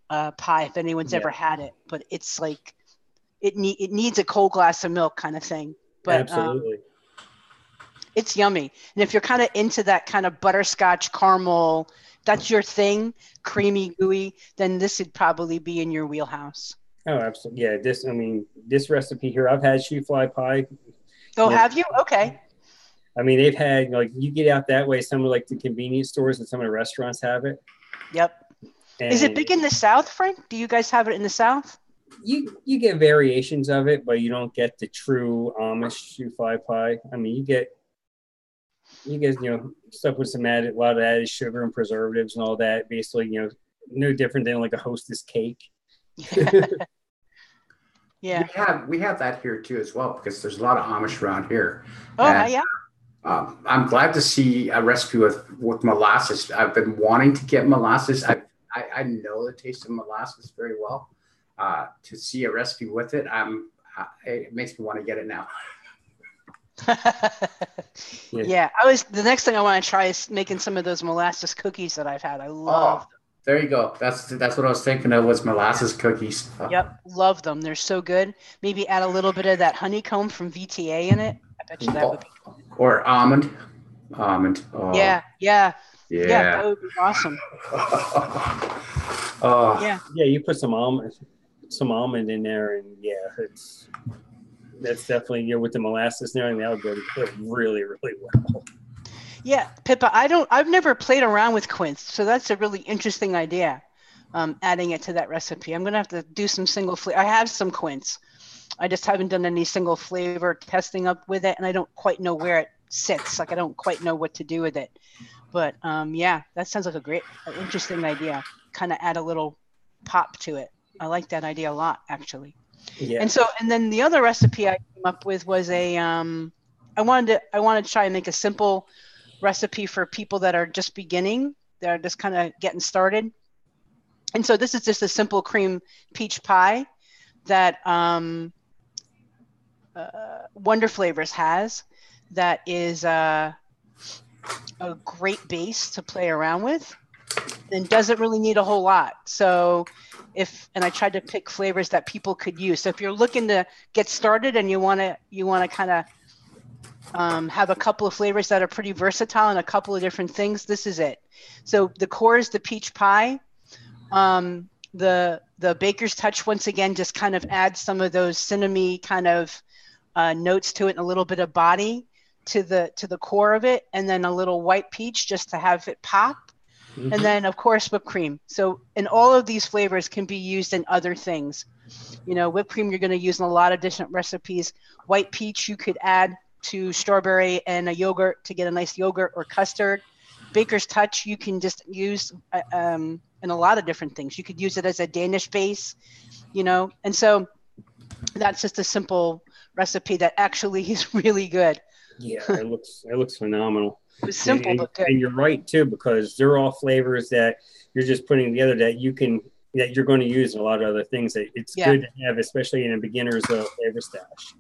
pie if anyone's ever had it. But it's like it needs a cold glass of milk kind of thing. But absolutely. It's yummy. And if you're kind of into that kind of butterscotch caramel, that's your thing, creamy, gooey, then this would probably be in your wheelhouse. Oh, absolutely. Yeah, this recipe here, I've had shoe fly pie. Oh, have you? Okay. I mean, they've had, you get out that way, some of the convenience stores and some of the restaurants have it. Yep. And is it big in the South, Frank? Do you guys have it in the South? You get variations of it, but you don't get the true Amish shoe fly pie. I mean, you get stuff with a lot of added sugar and preservatives and all that. Basically, no different than like a Hostess cake. Yeah. We have that here too as well because there's a lot of Amish around here. Oh, yeah. I'm glad to see a recipe with molasses. I've been wanting to get molasses. I know the taste of molasses very well. To see a recipe with it, it makes me want to get it now. Yeah, the next thing I want to try is making some of those molasses cookies that I've had. I love them. There you go. That's what I was thinking of, was molasses cookies. Yep, love them. They're so good. Maybe add a little bit of that honeycomb from VTA in it. I bet you that would be good. Or almond. Almond. Oh. Yeah, that would be awesome. Yeah, you put some almond in there, and that's definitely, with the molasses and everything, that would go really, really well. Yeah, Pippa, I've never played around with quince, so that's a really interesting idea. Adding it to that recipe. I'm gonna have to do some single flavor. I have some quince. I just haven't done any single flavor testing up with it, and I don't quite know where it sits. Like, I don't quite know what to do with it. But that sounds like an interesting idea. Kind of add a little pop to it. I like that idea a lot, actually. Yeah. And then the other recipe I came up with was I wanted to try and make a simple recipe for people that are just beginning. They're just kind of getting started. And so this is just a simple cream peach pie that Wonder Flavors has, that is a great base to play around with and doesn't really need a whole lot. So I tried to pick flavors that people could use. So if you're looking to get started and you want to kind of have a couple of flavors that are pretty versatile and a couple of different things, this is it. So the core is the peach pie. The baker's touch, once again, just kind of adds some of those cinnamon kind of notes to it, and a little bit of body to the core of it, and then a little white peach just to have it pop. Mm-hmm. And then, of course, whipped cream. So, and all of these flavors can be used in other things. Whipped cream you're going to use in a lot of different recipes. White peach you could add to strawberry and a yogurt to get a nice yogurt or custard. Baker's touch you can just use in a lot of different things. You could use it as a Danish base, and so that's just a simple recipe that actually is really good. Yeah, it looks phenomenal. It's simple, but good. And you're right too, because they're all flavors that you're just putting together that you're going to use in a lot of other things. That it's good to have, especially in a beginner's flavor stash.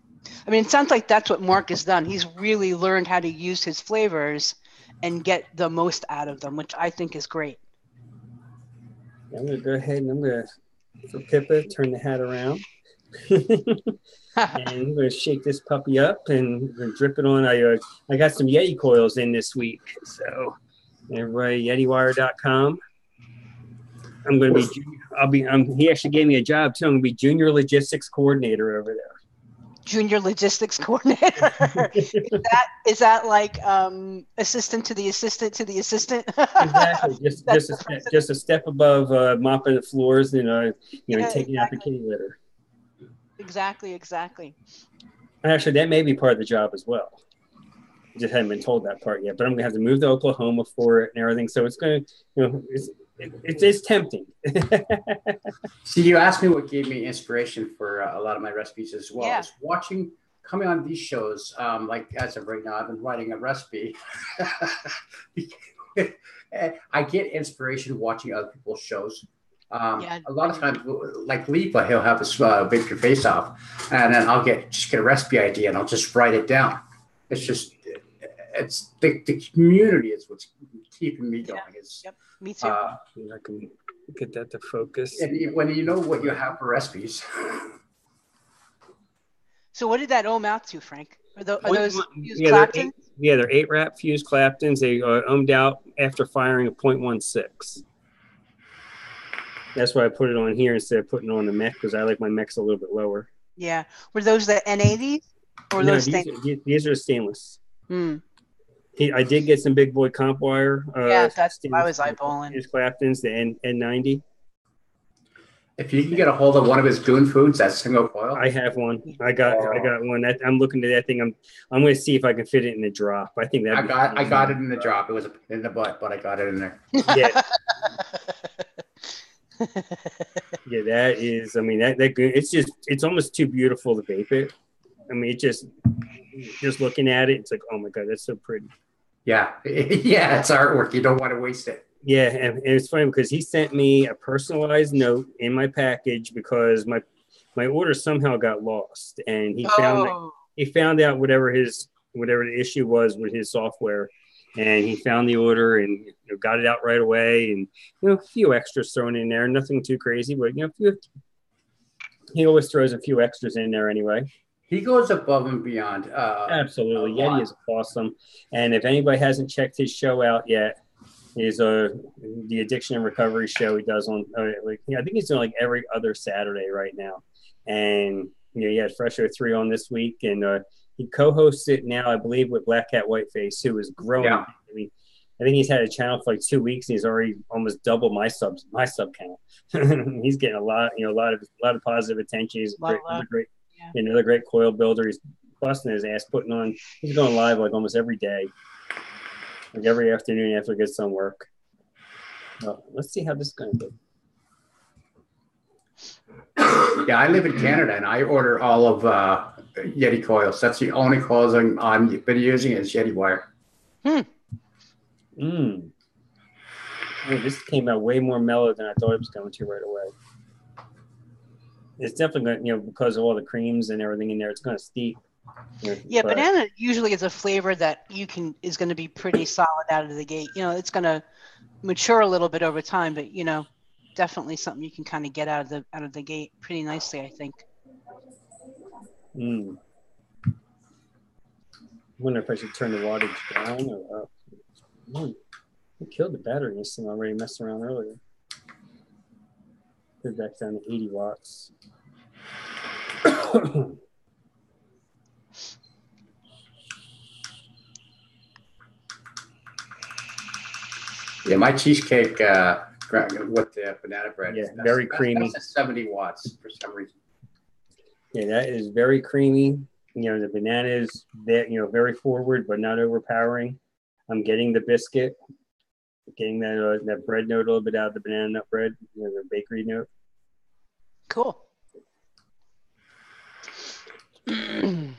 I mean, it sounds like that's what Mark has done. He's really learned how to use his flavors and get the most out of them, which I think is great. I'm going to go ahead and for Pippa, turn the hat around. And I'm going to shake this puppy up and drip it on. I got some Yeti coils in this week. So everybody, YetiWire.com. I'm going to be, he actually gave me a job too. I'm going to be junior logistics coordinator over there. Junior logistics coordinator. is that like assistant to the assistant to the assistant? Exactly. Just a step above mopping the floors and taking out the kitty litter. Exactly. Actually, that may be part of the job as well. Just haven't been told that part yet. But I'm gonna have to move to Oklahoma for it and everything. So it's gonna, it's tempting. See, you asked me what gave me inspiration for a lot of my recipes as well. Yeah. Is coming on these shows. Like as of right now, I've been writing a recipe. I get inspiration watching other people's shows. A lot of times, like Lipa, he'll have us bake your face off, and then I'll get a recipe idea and I'll just write it down. It's the community is what's keeping me going. Yep, me too. I can get that to focus. And when you know what you have for recipes. So what did that ohm out to, Frank? Are those fused Claptons? They're 8-wrap fused Claptons. They ohmed out after firing a 0.16. That's why I put it on here instead of putting it on the mech, because I like my mechs a little bit lower. Yeah. Were those the N80s? Or no, those these are stainless. I did get some big boy comp wire. That's what I was eyeballing. His Claptons, the N90. If you can get a hold of one of his Goon Foods, that single coil. I have one. I got one. I'm looking to that thing. I'm going to see if I can fit it in the drop. I think that I got it in the drop. It was in the butt, but I got it in there. Yeah. Yeah, that is. I mean, that it's almost too beautiful to vape it. I mean, just looking at it, it's like, oh my God, that's so pretty. Yeah. Yeah, it's artwork. You don't want to waste it. Yeah, and it's funny because he sent me a personalized note in my package because my order somehow got lost, and he found out whatever the issue was with his software, and he found the order and got it out right away, and a few extras thrown in there, nothing too crazy, but he always throws a few extras in there anyway. He goes above and beyond. Absolutely, Yeti is awesome, and if anybody hasn't checked his show out yet, is the addiction and recovery show he does on I think he's doing like every other Saturday right now, and he had Fresh 03 on this week, and he co-hosts it now, I believe, with Black Cat Whiteface, who is growing. Yeah. I mean, I think he's had a channel for like 2 weeks, and he's already almost doubled my sub count. He's getting a lot of positive attention. He's another great coil builder. He's busting his ass he's going live like almost every day, like every afternoon after he gets done work. Well, let's see how this is going to go. Yeah, I live in Canada, and I order all of Yeti coils. That's the only coils I've been using is Yeti wire. Hey, this came out way more mellow than I thought it was going to right away. It's definitely going to, because of all the creams and everything in there, it's going to steep. Yeah, banana usually is a flavor that is going to be pretty solid out of the gate. It's going to mature a little bit over time, but definitely something you can kind of get out of the gate pretty nicely, I think. I wonder if I should turn the wattage down or up. I killed the battery in this thing already, messing around earlier. Put it back down to 80 watts. Yeah, my cheesecake with the banana bread. Yeah, very creamy. That's 70 watts for some reason. Yeah, that is very creamy. The banana is very forward, but not overpowering. I'm getting the biscuit, getting that bread note a little bit out of the banana nut bread, the bakery note. Cool. In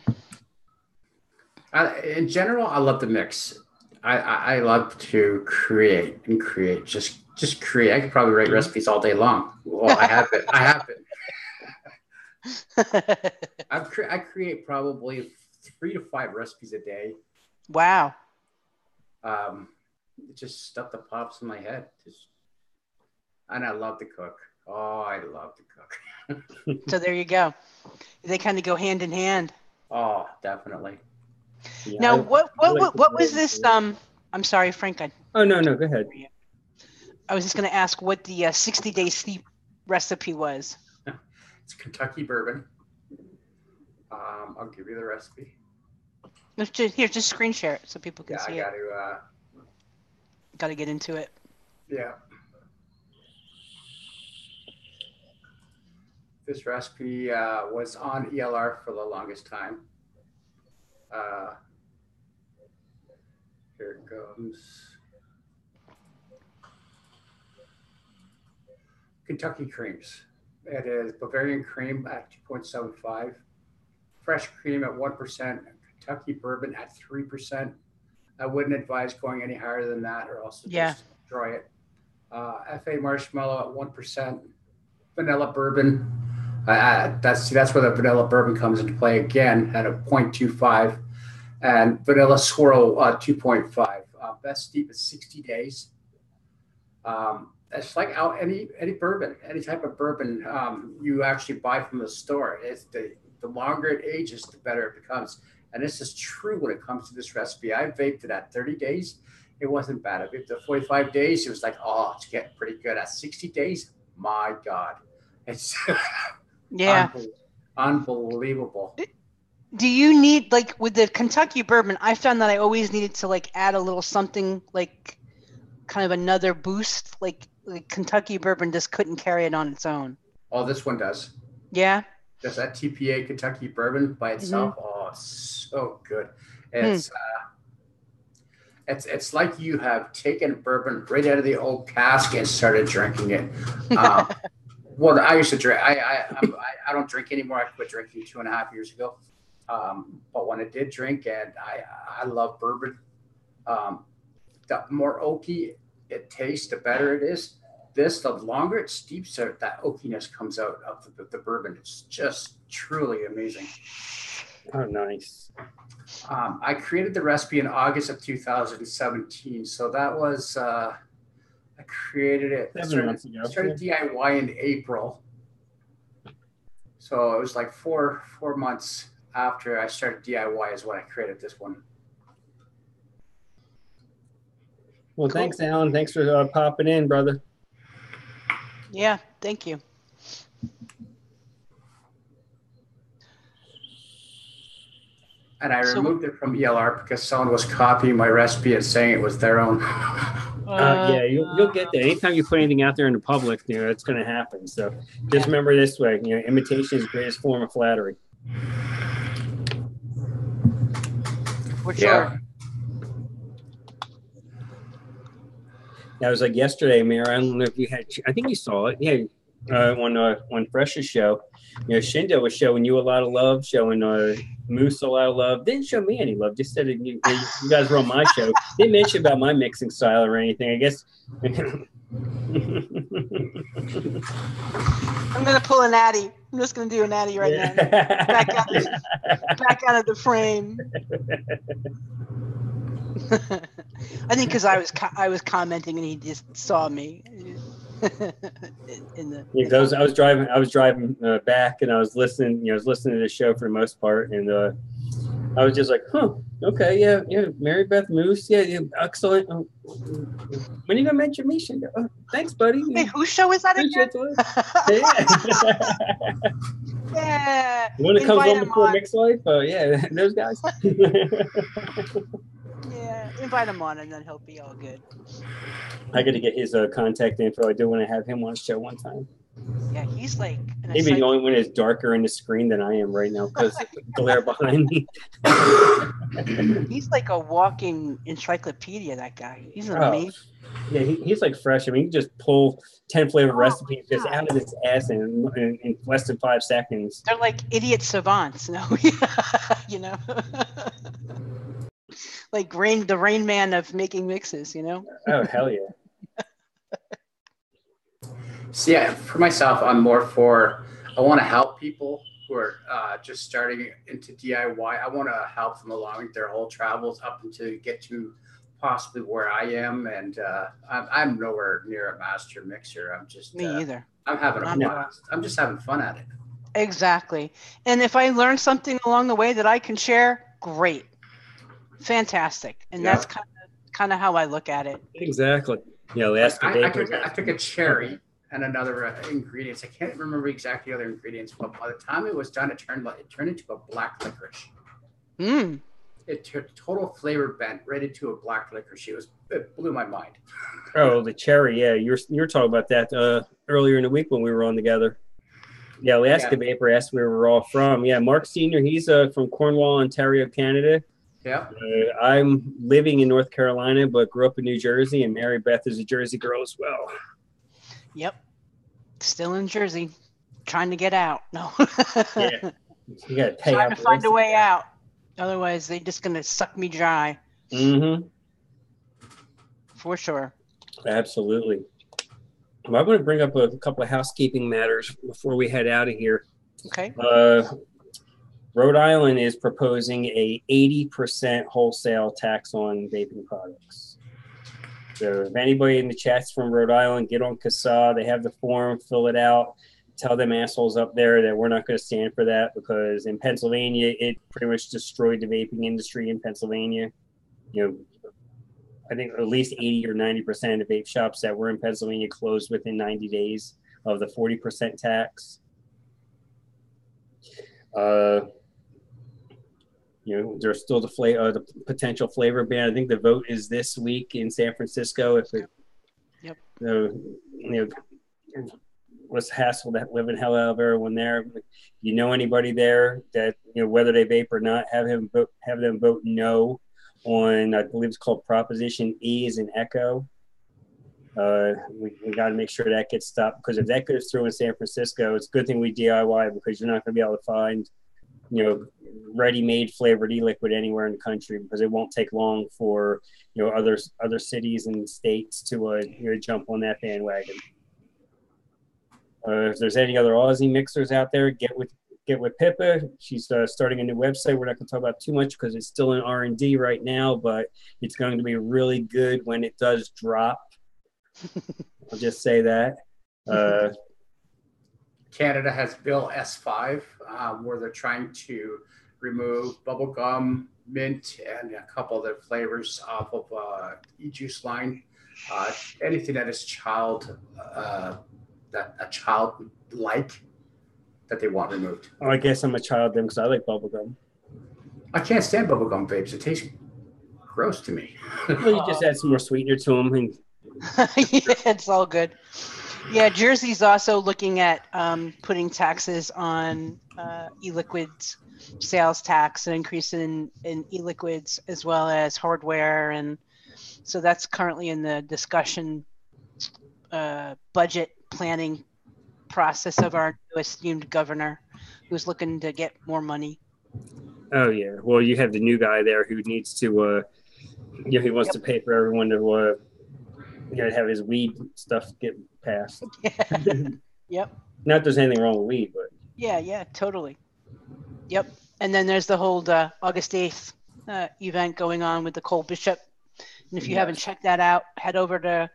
general, I love the mix. I love to create. Just create. I could probably write recipes all day long. Well, I have it. I create probably 3 to 5 recipes a day. Wow. Just stuff that pops in my head. And I love to cook. Oh, I love to cook. So there you go. They kind of go hand in hand. Oh, definitely. Yeah, now, what was this? I'm sorry, Frank. Oh, no, go ahead. I was just going to ask what the 60-day steep recipe was. It's Kentucky bourbon. I'll give you the recipe. Here, just screen share it so people can see it. Got to get into it. Yeah. This recipe was on ELR for the longest time. Here it comes. Kentucky creams. It is Bavarian cream at 2.75, fresh cream at 1%, Kentucky bourbon at 3%. I wouldn't advise going any higher than that, or else just destroy it. FA marshmallow at 1%, vanilla bourbon. That's where the vanilla bourbon comes into play again at a 0.25, and vanilla swirl 2.5. Best steep is 60 days. It's like any bourbon, any type of bourbon you actually buy from the store. It's the longer it ages, the better it becomes. And this is true when it comes to this recipe. I vaped it at 30 days. It wasn't bad. I vaped at 45 days. It was like, oh, it's getting pretty good. At 60 days, my God. It's unbelievable. Do you need, like with the Kentucky bourbon, I found that I always needed to add a little something kind of another boost. Like Kentucky bourbon just couldn't carry it on its own. Oh, this one does. Yeah. Does that TPA Kentucky bourbon by itself? Mm-hmm. Oh, it's so good. It's it's like you have taken bourbon right out of the old cask and started drinking it. Well, I used to drink. I don't drink anymore. I quit drinking 2.5 years ago. But when I did drink, and I love bourbon, the more oaky it tastes, the better it is. The longer it steeps, that oakiness comes out of the bourbon. It's just truly amazing. Oh, nice. I created the recipe in August of 2017. So that was, I created it. 7 months ago. Started DIY in April. So it was like four months after I started DIY is when I created this one. Well, cool. Thanks, Alan. Thanks for popping in, brother. Yeah, thank you. And I removed it from ELR because someone was copying my recipe and saying it was their own. Yeah, you'll get that. Anytime you put anything out there in the public, it's going to happen. So just remember this way, imitation is the greatest form of flattery. For sure. That was like yesterday, Mayor. I don't know if you had. I think you saw it. Yeah, on Fresh's show, Shindo was showing you a lot of love, showing Moose a lot of love. Didn't show me any love. Just said you guys were on my show. Didn't mention about my mixing style or anything. I guess. I'm gonna pull a natty. I'm just gonna do a natty right now. Back out of the frame. I think because I was commenting and he just saw me. I was driving back and I was listening. I was listening to the show for the most part, and I was just like, okay, yeah, Mary Beth Moose, yeah, excellent. When are you gonna mention me? Oh, thanks, buddy. Wait, whose show is that again? Yeah. The one that comes on before Mixed Life? Yeah, those guys. Yeah, invite him on and then he'll be all good. I got to get his contact info. I do want to have him on the show one time. Yeah, he's like... Maybe the only one is darker in the screen than I am right now because of the glare behind me. He's like a walking encyclopedia, that guy. He's amazing. Yeah, he's like fresh. I mean, you just pull 10 flavor recipes just out of his ass in less than 5 seconds. They're like idiot savants, like the Rain Man of making mixes, Oh, hell yeah. So yeah, for myself, I'm more I want to help people who are just starting into DIY. I want to help them along their whole travels up until you get to possibly where I am. And I'm nowhere near a master mixer. I'm just me either. I'm having a blast. I'm just having fun at it. Exactly. And if I learn something along the way that I can share, great. Fantastic. And that's kind of how I look at it. Exactly. I took a cherry and another ingredients. I can't remember exactly the other ingredients, but by the time it was done, it turned into a black licorice. It total flavor bent right into a black licorice. It blew my mind. Oh, the cherry, yeah. You were talking about that earlier in the week when we were on together. Yeah, Alaska Vapor asked where we're all from. Yeah, Mark Sr., he's from Cornwall, Ontario, Canada. Yeah. I'm living in North Carolina, but grew up in New Jersey, and Mary Beth is a Jersey girl as well. Yep. Still in Jersey. Trying to get out. No. Yeah. You got to pay Trying to find a way out. Otherwise, they're just going to suck me dry. Mm-hmm. For sure. Absolutely. Well, I want to bring up a couple of housekeeping matters before we head out of here. Okay. Rhode Island is proposing a 80% wholesale tax on vaping products. So if anybody in the chat's from Rhode Island, get on CASA. They have the form, fill it out. Tell them assholes up there that we're not going to stand for that, because in Pennsylvania, it pretty much destroyed the vaping industry in Pennsylvania. I think at least 80 or 90% of the vape shops that were in Pennsylvania closed within 90 days of the 40% tax. There's still the potential flavor ban. I think the vote is this week in San Francisco. If it, what's the hassle that living hell out of everyone there? Anybody there that whether they vape or not, have them vote no on, I believe it's called Proposition E as in Echo. We got to make sure that gets stopped, because if that goes through in San Francisco, it's a good thing we DIY, because you're not going to be able to find ready-made flavored e-liquid anywhere in the country, because it won't take long for other cities and states to jump on that bandwagon. If there's any other Aussie mixers out there, get with Pippa. She's starting a new website. We're not going to talk about too much because it's still in R&D right now, but it's going to be really good when it does drop. I'll just say that. Canada has Bill S5, where they're trying to remove bubblegum, mint, and a couple other flavors off of e-juice line. Anything that is that a child like, that they want removed. Oh, I guess I'm a child then, because I like bubblegum. I can't stand bubblegum vapes. It tastes gross to me. Well, you just add some more sweetener to them. And... yeah, it's all good. Yeah, Jersey's also looking at putting taxes on e-liquids, sales tax, an increase in e-liquids, as well as hardware. And so that's currently in the discussion budget planning process of our new esteemed governor, who's looking to get more money. Oh yeah, well, you have the new guy there who needs to, he wants to pay for everyone to, have his weed stuff get passed. Yep. Not that there's anything wrong with weed, but yeah, totally. Yep. And then there's the whole August 8th event going on with the Cole Bishop. And if you haven't checked that out, head over to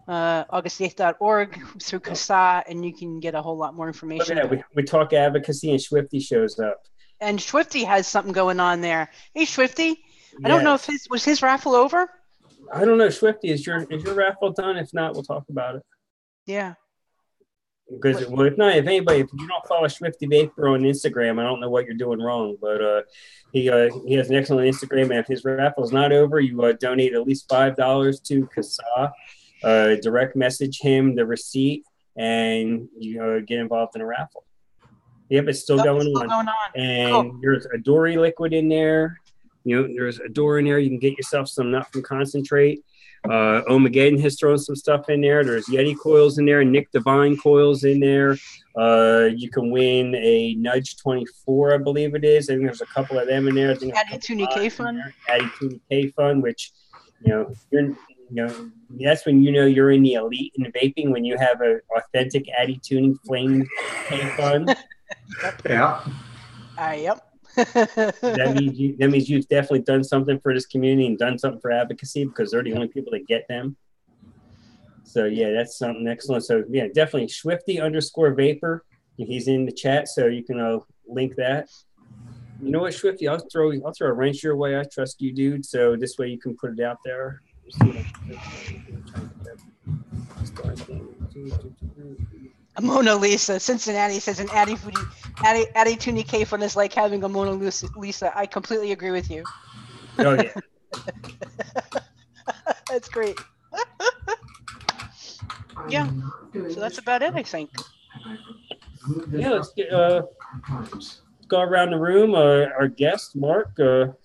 august8th.org through CASA, and you can get a whole lot more information. Look at that. We talk advocacy, and Swifty shows up. And Swifty has something going on there. Hey, Swifty, yes. I don't know if his raffle over? I don't know, Swifty. Is your raffle done? If not, we'll talk about it. Yeah. Because if you don't follow Swifty Vapor on Instagram, I don't know what you're doing wrong. But he has an excellent Instagram, and if his raffle is not over, you donate at least $5 to CASA. Direct message him the receipt, and you get involved in a raffle. Yep, it's still going on. And there's a Dory liquid in there. There's a door in there. You can get yourself some nut from concentrate. Omegaden has thrown some stuff in there. There's Yeti coils in there. Nick Divine coils in there. You can win a Nudge 24, I believe it is. I think there's a couple of them in there. Addy Toonie K Fun. Addy Toonie K Fun, which that's when you're in the elite in vaping, when you have an authentic Addy Tuning flame K Fun. Yeah. Yep. that means you've definitely done something for this community and done something for advocacy, because they're the only people that get them. So yeah, that's something excellent. So yeah, definitely Swifty_Vapor. He's in the chat, so you can link that. You know what, Swifty? I'll throw a wrench your way. I trust you, dude. So this way you can put it out there. Mona Lisa, Cincinnati says an Addy Toonie K Fun is like having a Mona Lisa. I completely agree with you. Oh yeah. That's great. Yeah. So that's about it, I think. Yeah, let's go around the room. Our guest, Mark, tell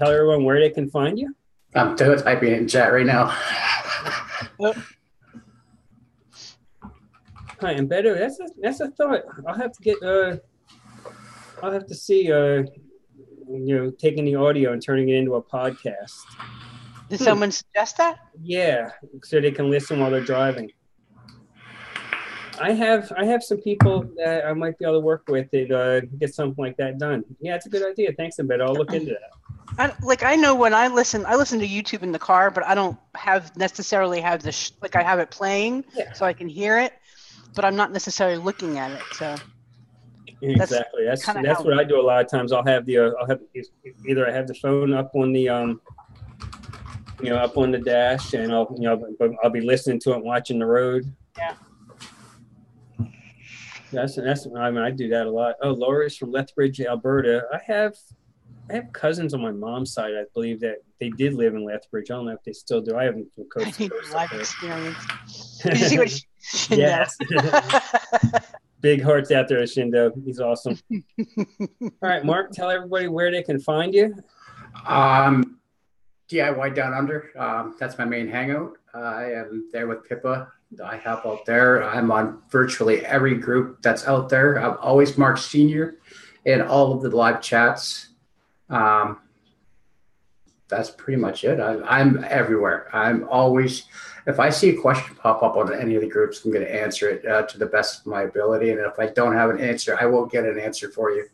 everyone where they can find you. I'm typing in chat right now. Hi, and Beto, that's a thought. I'll have to see taking the audio and turning it into a podcast. Did someone suggest that? Yeah, so they can listen while they're driving. I have some people that I might be able to work with to get something like that done. Yeah, it's a good idea. Thanks, Beto. I'll look into that. I know when I listen to YouTube in the car, but I don't necessarily have I have it playing, so I can hear it, but I'm not necessarily looking at it. So exactly, that's what I do a lot of times. I'll have either I have the phone up on the up on the dash, and I'll be listening to it, watching the road. Yeah. That's I do that a lot. Oh, Laura's from Lethbridge, Alberta. I have cousins on my mom's side, I believe, that they did live in Lethbridge. I don't know if they still do. I haven't from coast to coast. Life experience. Did you see what Shindo? Yes. Big hearts out there, Shindo. He's awesome. All right, Mark, tell everybody where they can find you. DIY Down Under. That's my main hangout. I am there with Pippa. I help out there. I'm on virtually every group that's out there. I'm always Mark Senior. in all of the live chats. That's pretty much it. I'm everywhere. I'm always, if I see a question pop up on any of the groups, I'm going to answer it to the best of my ability. And if I don't have an answer, I will get an answer for you.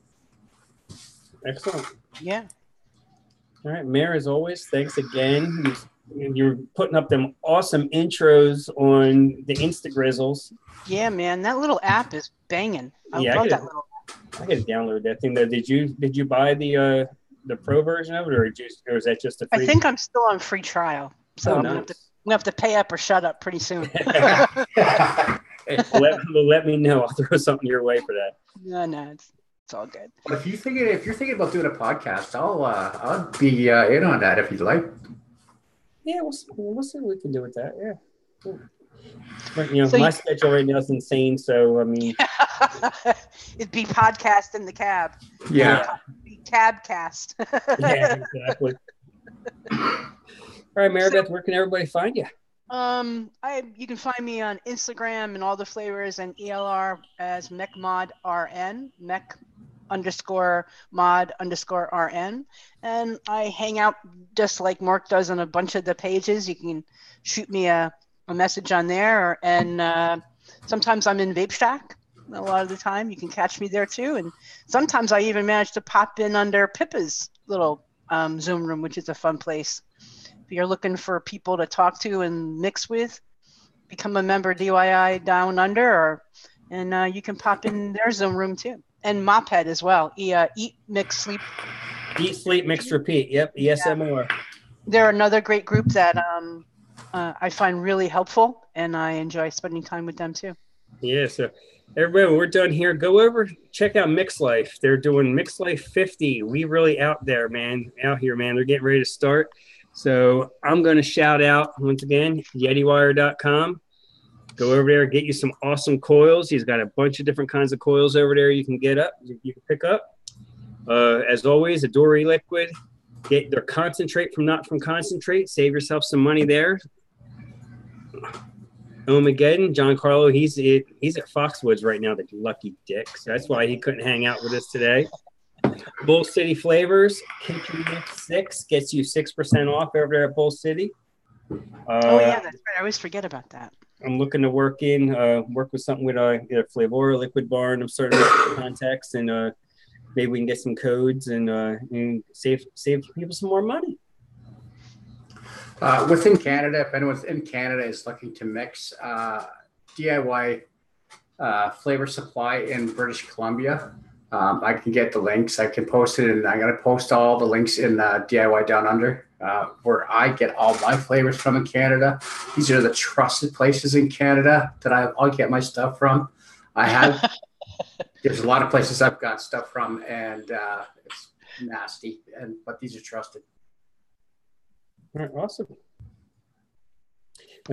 Excellent. Yeah. All right, Mayor, as always, thanks again. You're putting up them awesome intros on the Instagrizzles. Yeah, man, that little app is banging. I love that little app. I gotta download that thing. Though, did you buy the pro version of it, or is that just a free? I think I'm still on free trial, so I'm gonna have to pay up or shut up pretty soon. let me know. I'll throw something your way for that. No, it's all good. But if you're thinking about doing a podcast, I'll be in on that if you'd like. Yeah, we'll see what we can do with that. Yeah. Cool. But, my schedule right now is insane. So I mean, it'd be podcast in the cab. Yeah. Cabcast. Yeah, exactly. All right, Maribeth, where can everybody find you? You can find me on Instagram and all the flavors and ELR as mech_mod_rn, mech_mod_rn, and I hang out just like Mark does on a bunch of the pages. You can shoot me a message on there, and sometimes I'm in Vape Shack. A lot of the time, you can catch me there too, and sometimes I even manage to pop in under Pippa's little Zoom room, which is a fun place. If you're looking for people to talk to and mix with, become a member of DIY Down Under, and you can pop in their Zoom room too. And Mophead as well. Eat, Mix, Sleep. Eat, Sleep, Mix, Repeat. Yep, ESMOR. Yeah. They're another great group that I find really helpful, and I enjoy spending time with them too. Yeah, so everybody, when we're done here, go over, check out Mix Life. They're doing Mix Life 50. We really out here, man. They're getting ready to start. So I'm going to shout out, once again, YetiWire.com. Go over there, get you some awesome coils. He's got a bunch of different kinds of coils over there you can get up, you can pick up. As always, a Dory liquid. Get their concentrate from not from concentrate. Save yourself some money there. Omegeddon, John Carlo, he's at Foxwoods right now, the lucky dick. So that's why he couldn't hang out with us today. Bull City Flavors, Kitchen Mix 6 gets you 6% off over there at Bull City. Oh yeah, that's right. I always forget about that. I'm looking to work with something with either Flavora, Liquid Barn. I'm starting to make contacts, and maybe we can get some codes and save people some more money. Within Canada, if anyone's in Canada is looking to mix, DIY Flavor Supply in British Columbia, I can get the links. I can post it, and I'm going to post all the links in DIY Down Under, where I get all my flavors from in Canada. These are the trusted places in Canada that I'll get my stuff from. There's a lot of places I've got stuff from, and it's nasty, but these are trusted. All right, awesome.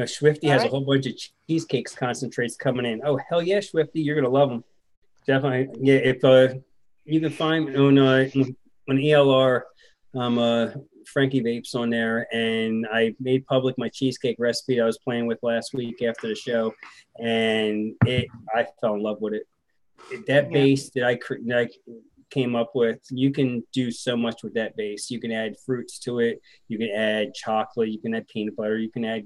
Swifty has a whole bunch of cheesecakes concentrates coming in. Oh, hell yeah, Swifty, you're going to love them. Definitely. Yeah, if you can find on ELR, Frankie Vapes on there, and I made public my cheesecake recipe I was playing with last week after the show, and I fell in love with it. That base that I came up with, you can do so much with that base. You can add fruits to it, you can add chocolate, you can add peanut butter, you can add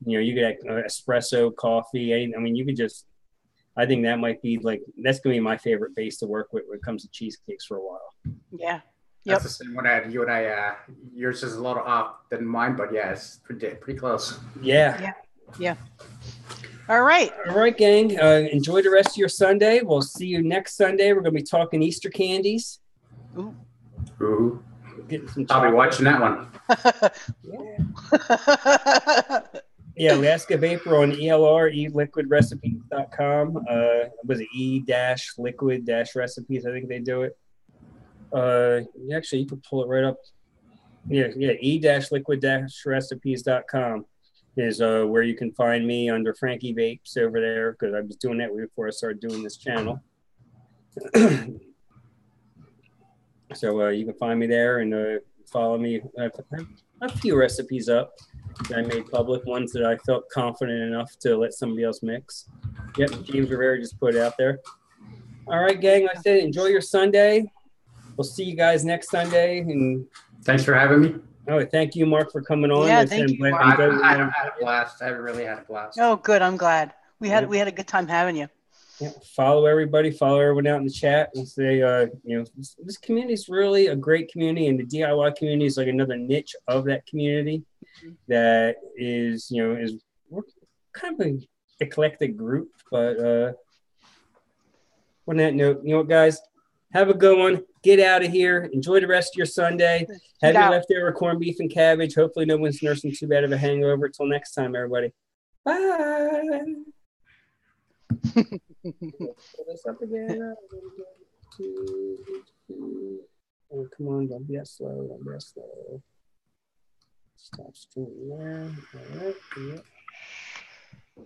you can add espresso, coffee. I mean, you can just, I think that might be that's gonna be my favorite base to work with when it comes to cheesecakes for a while. Yeah. That's the same one yours is a little off than mine, but yeah, it's pretty close. Yeah. All right, gang. Enjoy the rest of your Sunday. We'll see you next Sunday. We're going to be talking Easter candies. Ooh. I'll be watching that one. Yeah, Alaska Vapor on ELR, eliquidrecipes.com. Was it e-liquid-recipes? I think they do it. Actually, you can pull it right up. Yeah, e-liquid-recipes.com. is where you can find me under Frankie Vapes over there, because I was doing that before I started doing this channel. So you can find me there and follow me. I have a few recipes up that I made public, ones that I felt confident enough to let somebody else mix. Yep, James Rivera just put it out there. All right, gang. Like I said, enjoy your Sunday. We'll see you guys next Sunday. And thanks for having me. Oh, thank you, Mark, for coming on. Yeah, thank you, Mark. I had a blast. I really had a blast. Oh, good. I'm glad. We had a good time having you. Yeah, follow everybody. Follow everyone out in the chat and say, this community is really a great community, and the DIY community is like another niche of that community that is, we're kind of an eclectic group. But on that note, guys, have a good one. Get out of here. Enjoy the rest of your Sunday. Have your leftover corned beef and cabbage. Hopefully no one's nursing too bad of a hangover. Till next time, everybody. Bye. Pull this up again. Oh, come on, don't be that slow. Don't be that slow. Stop streaming there. All right. Yeah.